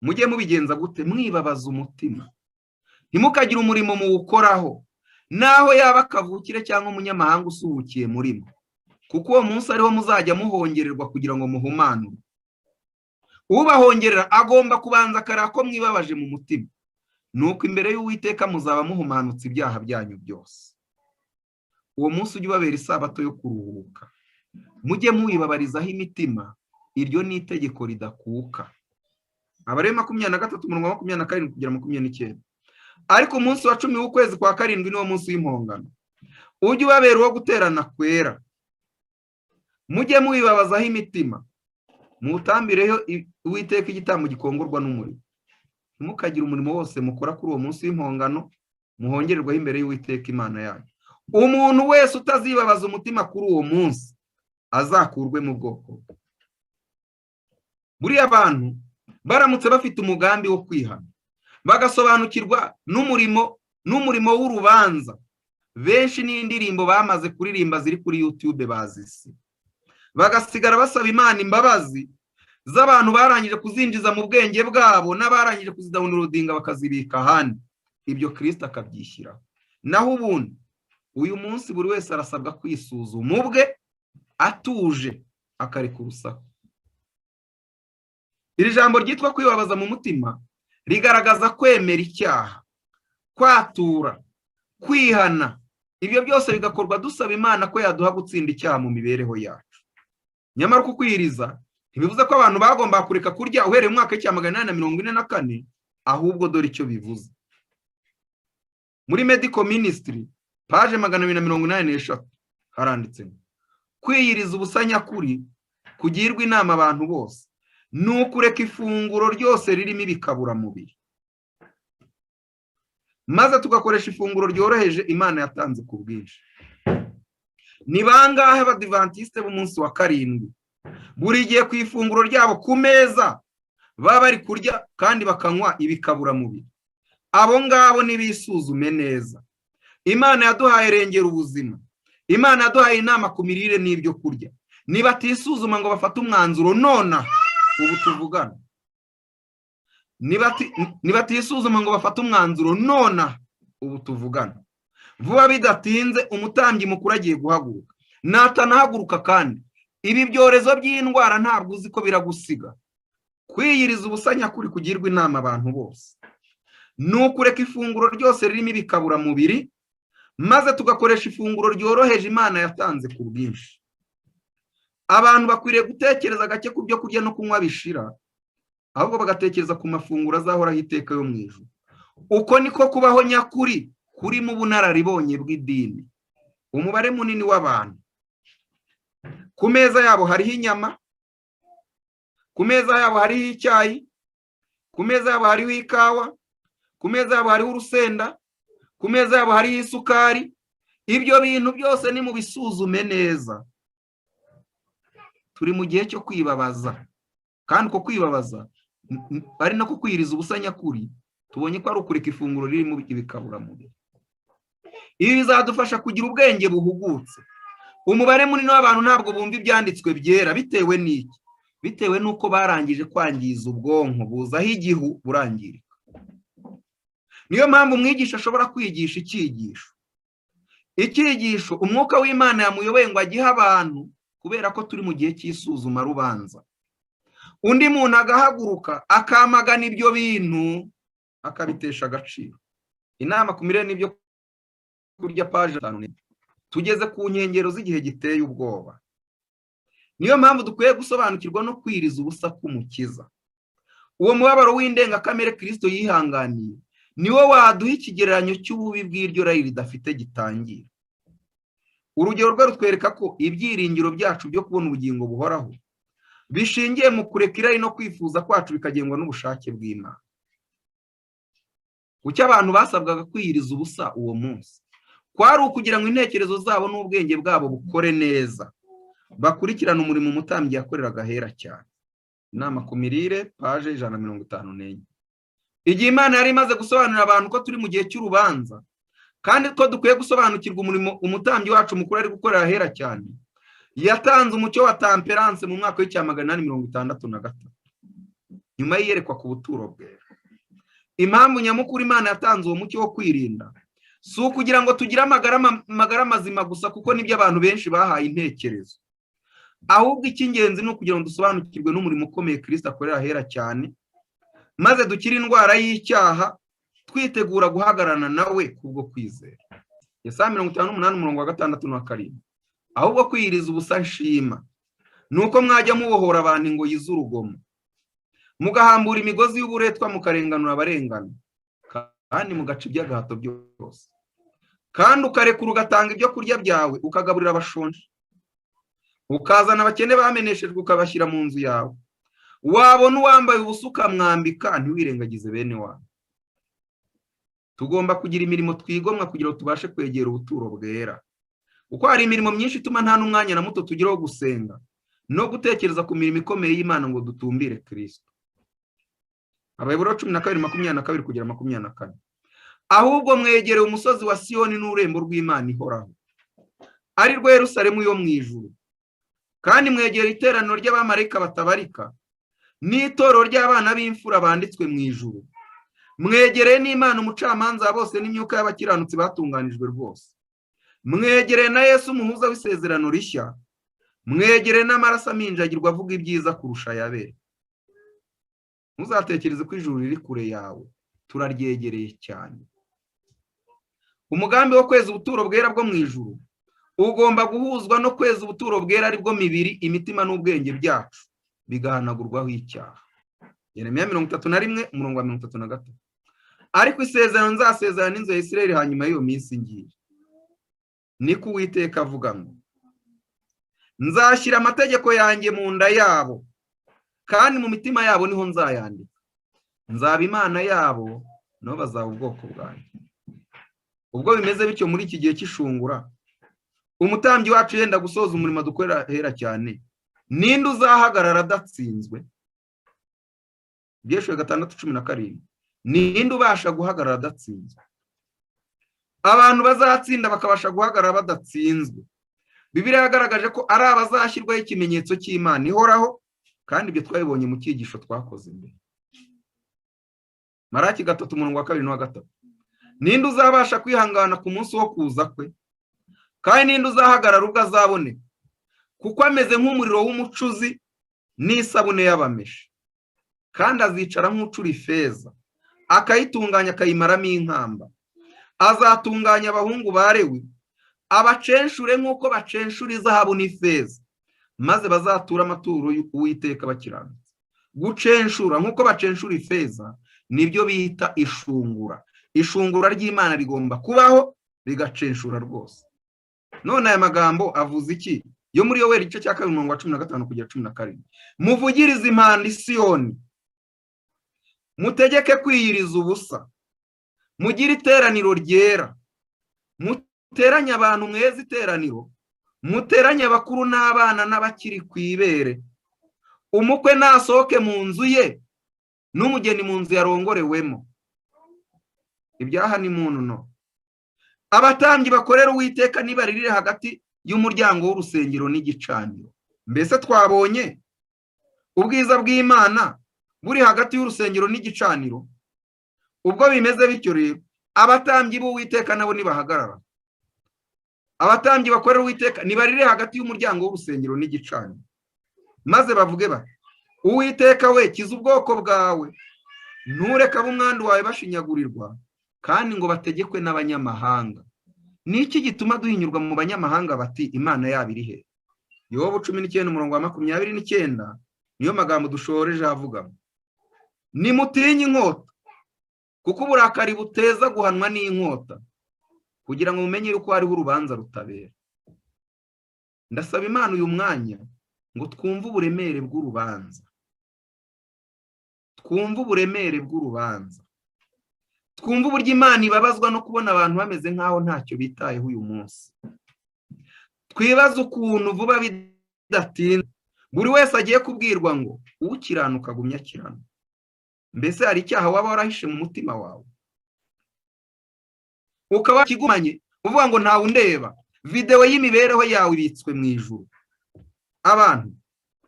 Mujye mubigenza gute? Mwibabaza umutima. Ntimukagire umurimo muwukoraho, naho yaba kavukire cyangwa umunyamahanga usuhukiye murimo, kuko uwo munsi ariho muzajya muhongererwa kugira ngo muhumanure. Ubahongerera agomba kubanza akareba ko mwibabaje mu mutima, nuko imbere y'Uwiteka muzaba muhumanutse ibyaha byanyu byose. Uwo munsi ujye ubabera isabato yo kuruhuka, mujye muwibabarizaho imitima, iryo ni itegeko ridakuka. Abarebe 23 umurongo wa 27 kugera 29. Ariko umunsi wa 10 w'ukwezi kwa karindwi niwo munsi w'impongano, ujye ubabera uwo guterana kwera. Mujye muwibabazaho imitima, mutambireho Uwiteka igitambo gikongorwa n'umuriro. Ntimukagire umurimo wose mukora kuri uwo munsi w'impongano muhongererwaho imbere y'Uwiteka Imana yanyu. Umuntu wese utazibabaza umutima kuri uwo munsi azakurwe mu bwoko. Buriya abantu baramutse bafite umugambi wo kwihana, bagasobanukirwa n'umurimo w'urubanza, benshi n'indirimbo bamaze kuririmba ziri kuri YouTube bazisi, bagasigara basaba Imana imbabazi z'abantu barangije kuzinjiza mu bwenge bwabo n'abarangije kuzidownloadinga bakazibika ahandi. Ibyo Kristo akabyishyiraho. Naho ubundi uyu munsi buri wese arasabwa kwisuzuma ubwe atuje, akareka urusaku. Iri jambo ryitwa kwibabaza mu mutima rigaragaza kwemera icyaha, kwatura, kwihana. Ibyo byose bigakorwa dusaba Imana ko yaduha gutsinda icyaha mu mibereho yacu. Nyamara kukwiriza ntibivuze ko abantu bagomba kureka kurya uhereye mu mwaka w'844, ahubwo dore icyo bivuze. Muri Medical Ministry page 283 haranditse ngo kwiyiriza ubusanyakuri kugirwa inama abantu bose ni ukureka ifunguro ryose ririmo ibikabura mubiri, maze tugakoresha ifunguro ryoroheje Imana yatanze ku bwinshi. Ni bangahe abadivantiste b'umunsi wa karindwi buri gihe ku ifunguro ryabo ku meza baba bari kurya kandi bakanywa ibikabura mubiri? Abo ngabo nibisuzume neza. Imana yaduhaye rengera ubuzima, Imana yaduhaye inama ku mirire n'ibyo kurya. Nibatisuzuma ngo bafate umwanzuro nona ubu tuvugana, nibatisuzuma ngo bafate umwanzuro nona ubu tuvugana, vuba bidatinze umutambyi mukuru agiye guhaguruka. Natanahaguruka kandi ibi byorezo by'indwara ntabwo uzi ko biragusiga. Kwiyiriza ubusanyakuri kugirwa inama abantu bose ni ukureka ifunguro ryose ririmo ibikabura mubiri, maze tugakoresha ifunguro ryoroheje Imana yatanze ku bwinshi. Abantu bakwiriye gutekereza gake ku byo kurya no kunywa bishira, ahubwo bagatekereza ku mafunguro azahoraho iteka yo mu ijuru. Uko niko kubaho nyakuri kuri mu bunararibonye bw'idini. Umubare munini w'abantu ku meza yabo hariho inyama, ku meza yabo hariho icyayi, ku meza yabo hariho ikawa, ku meza yabo hariho urusenda, ku meza yabo hariho isukari. Ibyo bintu byose ni mu bisuzume neza. Turi mu gihe cyo kwibabaza, kandi uko kwibabaza ari no kukwiriza ubusanyakuri tubonye ko ari ukureka ifunguro ririmo ibikabura mubiri. Ibi bizadufasha kugira ubwenge buhugutse. Umubare munini w'abantu ntabwo bumva ibyanditswe byera. Bitewe n'iki? Bitewe n'uko barangije kwangiza ubwonko, buzaho igihu burangirika. Niyo mpamvu umwigisha ashobora kwigisha icyigisho umwuka w'Imana yamuyoboye ngo agihe abantu kubera ko turi mu gihe cy'isuzuma rubanza. Undi muntu agahaguruka akamagana ibyo bintu akabitesha agaciro. Inama ku mirire n'ibyo kurya paje 5. Tugeze ku nkengero z'igihe giteye ubwoba. Niyo mpamvu dukwiye gusobanukirwa no kwiriza ubusa k'Umukiza. Uwo mubabaro w'indengakamere Kristo yihanganiye niwo waduha ikigereranyo cy'ububi bw'iryo rari ridafite gitangira. Urugero rwe rutwereka ko ibyiringiro byacu byo kubona ubugingo buhoraho bishingiye mu kureka irari no kwifuza kwacu bikagengwa n'ubushake bw'Imana. Kuki abantu basabwaga kwiyiriza ubusa uwo munsi? Kwari ukugira ngo intekerezo zabo n'ubwenge bwabo bukore neza, bakurikirana umurimo umutambyi yakoreraga ahera cyane. Inama ku mirire paje 154. Igihe Imana yari imaze gusobanurira abantu ko turi mu gihe cy'urubanza kandi ko dukwiye gusobanukirwa umurimo umutambyi wacu mukuru ari gukorera ahera cyane, yatanze umucyo wa temperance mu mwaka w'863 nyuma yiyerekwa ku buturo bwera. Impamvu nyamukuru Imana yatanze uwo mucyo wo kwirinda si ukugira ngo tugire amagara mazima gusa, kuko nibyo abantu benshi bahaye intekerezo, ahubwo icy'ingenzi ni ukugira ngo dusobanukirwe n'umurimo ukomeye Kristo akorera ahera cyane, maze dukire indwara y'icyaha twitegura guhagararana nawe kubwo kwizera. Yesaya 58:6-7. Ahubwo kwiyiriza ubusa nshima nuko mwajya mubohora abantu ingoyi z'urugomo, mugahambura imigozi y'uburetwa, mukarenganura abarengana, kandi mugaca iby'agahato byose, kandi ukarekura ugatanga ibyo kurya byawe, ukagaburira abashonje, ukazana abakene bameneshejwe ukabashyira mu nzu yawe. Wabona uwambaye ubusa ukamwambika, ntiwirengagize bene wabo. Tugomba kugira imirimo twigomwa kugira ngo tubashe kwegera ubuturo bwera, kuko hari imirimo myinshi ituma nta n'umwanya na muto tugiraho gusenga no gutekereza ku mirimo ikomeye y'Imana ngo dutumbire Kristo. Abayobora 12:22-24. Ahubwo mwegereye umusozi wa Siyoni n'urembo rw'Imana ihoraho, ari rwo Yerusalemu yo mu ijuru, kandi mwegereye iteraniro ry'abamarayika batabarika n'itorero ry'abana b'imfura banditswe mu ijuru. Mwegereye n'Imana umucamanza bose n'imyuka y'abakiranutsi batunganijwe rwose. Mwegereye na Yesu umuhuza w'isezerano rishya. Mwegereye n'amaraso aminjagirwa avuga ibyiza kurusha ayabere. Muzatekereze ko ijuru riri kure yawe, turaryegereye cyane. Umugambi wo kweza ubuturo bwera bwo mu ijuru ugomba guhuzwa no kweza ubuturo bwera ari bwo mibiri, imitima n'ubwenge byacu bigahanagurwaho icyaha. Yeremiya 31:33. Ariko isezerano nzasezerana n'inzu ya Isirayeli hanyuma y'iyo minsi ngiye, niko Uwiteka avuga ngo, nzashyira amategeko yanjye mu nda yabo, kandi mu mitima yabo niho nzayandika. Nzaba Imana yabo, nabo bazaba ubwoko bwanjye. Ubwo bimeze bityo muri iki gihe cy'ishungura, umutambyi wacu yenda gusoza umurimo dukorera ahera cyane, ninde uzahagarara adatsinzwe? Byeshuwe 6:17. Ninde ubasha guhagarara adatsinzwe? Abantu bazatsinda bakabasha guhagarara badatsinzwe, Bibiliya yagaragaje ko ari abazashyirwaho ikimenyetso cy'Imana ihoraho, kandi ibyo twabibonye mu cyigisho twakoze imbere. Maraki 3:2-3. Ninde uzabasha kwihangana ku munsi wo kuza kwe? Kandi ninde uzahagarara ubwo azaboneka? Kuko ameze nk'umuriro w'umucuzi n'isabune y'abameshi, kandi azicara nk'ucura ifeza, akayitunganya akayimaramo inkamba. Azatunganya abahungu ba Lewi, abacenchure nk'uko bacenshura izahabu n'ifeza, maze bazatura amaturo y'Uwiteka bakiranutse. Gucenshura nk'uko bacenshura ifeza nibyo bita ishungura. Ishungura ry'Imana rigomba kubaho rigacenshura rwose. None aya magambo avuze iki? Yo muri Yoweri 2:15-17. Muvugirize impanda i Siyoni, mutegeke kwiyiriza ubusa, mugire iteraniro ryera, muteranye abantu mweze iteraniro, muteranye abakuru n'abana n'abakiri ku ibere. Umukwe nasohoke mu nzu ye, n'umugeni mu nzu yarongorewemo. Ibyaha ni muntu no. Abatambyi bakorera Uwiteka nibaririre hagati y'umuryango w'urusengero n'igicaniro. Mbese twabonye ubwiza bw'Imana buri hagati y'urusengero n'igicaniro? Ubwo bimeze bityo rero, abatambyi b'Uwiteka nabo nibahagarara, abatambyi bakorera Uwiteka nibarire hagati y'umuryango w'urusengero n'igicaniro, maze bavuge bati, Uwiteka we, kiza ubwoko bwawe, ntureke ab'umwandu wawe bashinyagurirwa, kandi ngo bategekwe n'abanyamahanga. Ni iki gituma duhinyurwa mu banyamahanga bati Imana yabo iri he? Yobu 19:29 niyo magambo dushoreje avuga, nimutinye inkota, kuko uburakari buteza guhanwa n'inkota, kugira ngo mumenye yuko hariho urubanza rutabera. Ndasaba Imana uyu mwanya ngo twumve uburemere bw'urubanza, twumve uburemere bw'urubanza, twumve uburyo Imana ibabazwa no kubona abantu bameze nk'aho ntacyo bitayeho uyu munsi. Twibaze ukuntu vuba bidatinze buri wese agiye kubwirwa ngo ukiranuka agumye akiranuka. Mbese hari icyaha waba warahishe mu mutima wawe ukaba kigumanye uvuga ngo ntawe undeba? Video y'imibereho yawe ibitswe mu ijuru. Abantu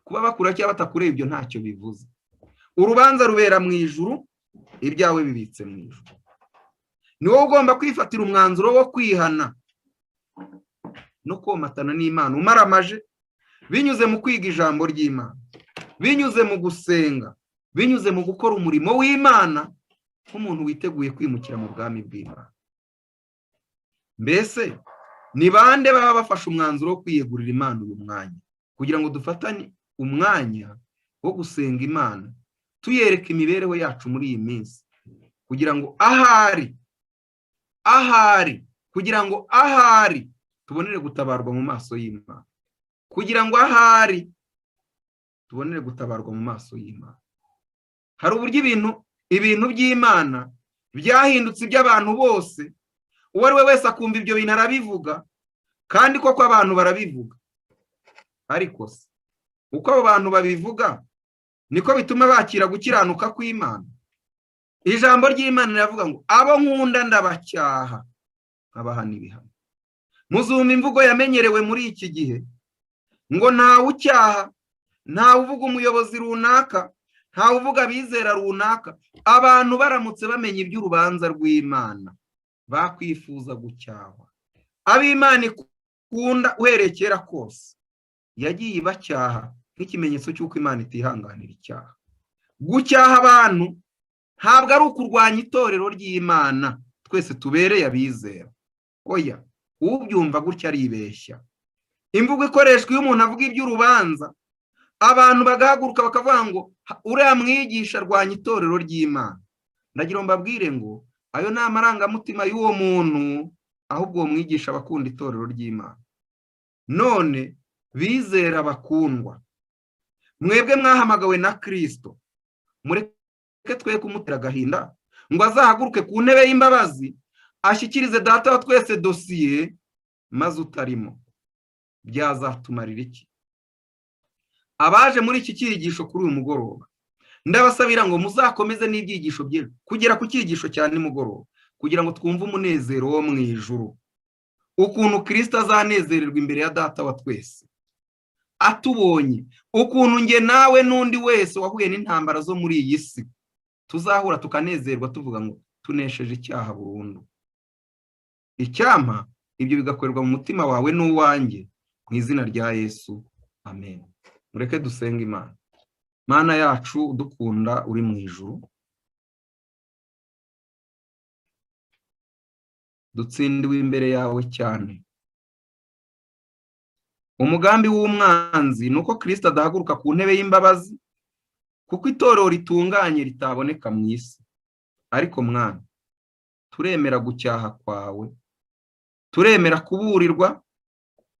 kuba bakura cyangwa batakureba ibyo ntacyo bivuze. Urubanza rubera mu ijuru, ibyawe bibitse mu ijuru. Ni wowe ugomba kwifatira umwanzuro wo kwihana no komatana n'Imana umaramaje, binyuze mu kwiga ijambo ry'Imana, binyuze mu gusenga, binyuze mu gukora umurimo w'Imana nk'umuntu witeguye kwimukira mu bwami bw'Imana. Mbese ni bande baba bafashe umwanzuro wo kwiyegurira Imana uyu mwanya, kugira ngo dufatane umwanya wo gusenga Imana, tuyereka imibereho yacu muri iyi minsi, kugira ngo kugira ngo tubonere gutabarwa mu maso y'Imana, kugira ngo tubonere gutabarwa mu maso y'Imana. Hari uburyo ibintu by'Imana byahindutse iby'abantu bose, uwo ari we wese akumva ibyo bintu arabivuga, kandi koko abantu barabivuga. Ariko se uko abo bantu babivuga niko bituma bakira gukiranuka kw'Imana? Ijambo ry'Imana riravuga ngo abo nkunda ndabacyaha nkabahana ibihano. Muzumva imvugo yamenyerewe muri iki gihe ngo ntawe ucyaha, ntawe uvuga umuyobozi runaka, ntawe uvuga abizera runaka. Abantu baramutse bamenye iby'urubanza rw'Imana bakwifuza gucyahwa. Ab'Imana ikunda uhereye kera kose yagiye ibacyaha nk'ikimenyetso cy'uko Imana itihanganira icyaha. Gucyaha abantu ntabwo ari ukurwanya itorero ry'Imana twese tubereye abizera. Oya, ubyumva gutya aribeshya. Imvugo ikoreshwa iyo umuntu avuga iby'urubanza, abantu bagahaguruka bakavuga ngo uriya mwigisha arwanya itorero ry'Imana. Ndagira ngo mbabwire ngo ayo ni amarangamutima y'uwo muntu, ahubwo uwo mwigisha abakunda itorero ry'Imana. None bizera bakundwa, mwebwe mwahamagawe na Kristo, mureke twe kumutera agahinda ngo azahaguruke ku ntebe y'imbabazi ashyikirize Data wa twese dosiye, maze utarimo byazatumarira iki? Abaje muri iki cyigisho kuri uyu mugoroba, ndabasabira ngo muzakomeze n'ibyigisho bye kugera ku cyigisho cya nimugoroba, kugira ngo twumve umunezero wo mu ijuru, ukuntu Kristo azanezererwa imbere ya Data wa twese atubonye, ukuntu nge nawe n'undi wese wahuye n'intambara zo muri iyi si tuzahura tukanezerwa tuvuga ngo tunesheje icyaha burundu. Icyampa ibyo bigakorerwa mu mutima wawe n'uwanjye, mu izina rya Yesu, amen. Mureke dusenga Imana. Mana yacu udukunda uri mu ijuru, dutsindiwe imbere yawe cyane. Umugambi w'umwanzi nuko Kristo adahaguruka ku ntebe y'imbabazi, kuko itorero ritunganye ritaboneka mu isi. Ariko mwana, turemera gucyaha kwawe, turemera kuburirwa,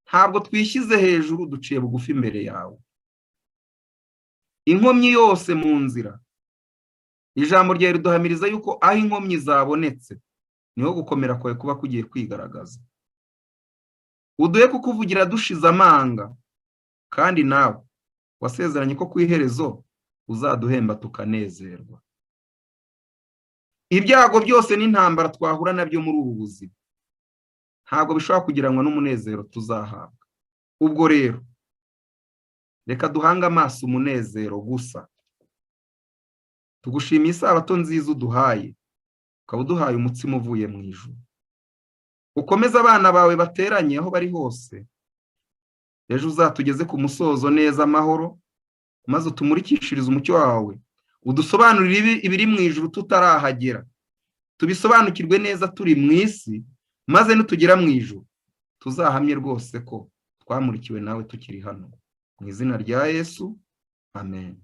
ntabwo twishyize hejuru, duciye bugufi imbere yawe. Inkomyi yose mu nzira, ijambo ryawe riduhamiriza yuko aho inkomyi zabonetse niho gukomera kwawe kuba kugiye kwigaragaza. Uduhe kukuvugira dushize amanga, kandi nawe wasezeranye ko ku iherezo uzaduhemba tukanezerwa. Ibyago byose n'intambara twahura nabyo muri ubu buzima ntabwo bishobora kugiranwa n'umunezero tuzahabwa. Ubwo rero reka duhanga amaso umunezero gusa. Tugushimiye isabato nziza uduhaye, ukaba uduhaye umutsima uvuye mu ijuru. ukomeze abana bawe bateranye aho bari hose, ejo uzatugeze ku musozo neza amahoro, maze utumurikishirize umucyo wawe, udusobanurire ibiri mu ijuru tutarahagera, tubisobanukirwe neza turi mu isi, maze nitugera mu ijuru tuzahamye rwose ko twamurikiwe nawe tukiri hano. Mu izina rya Yesu, amen.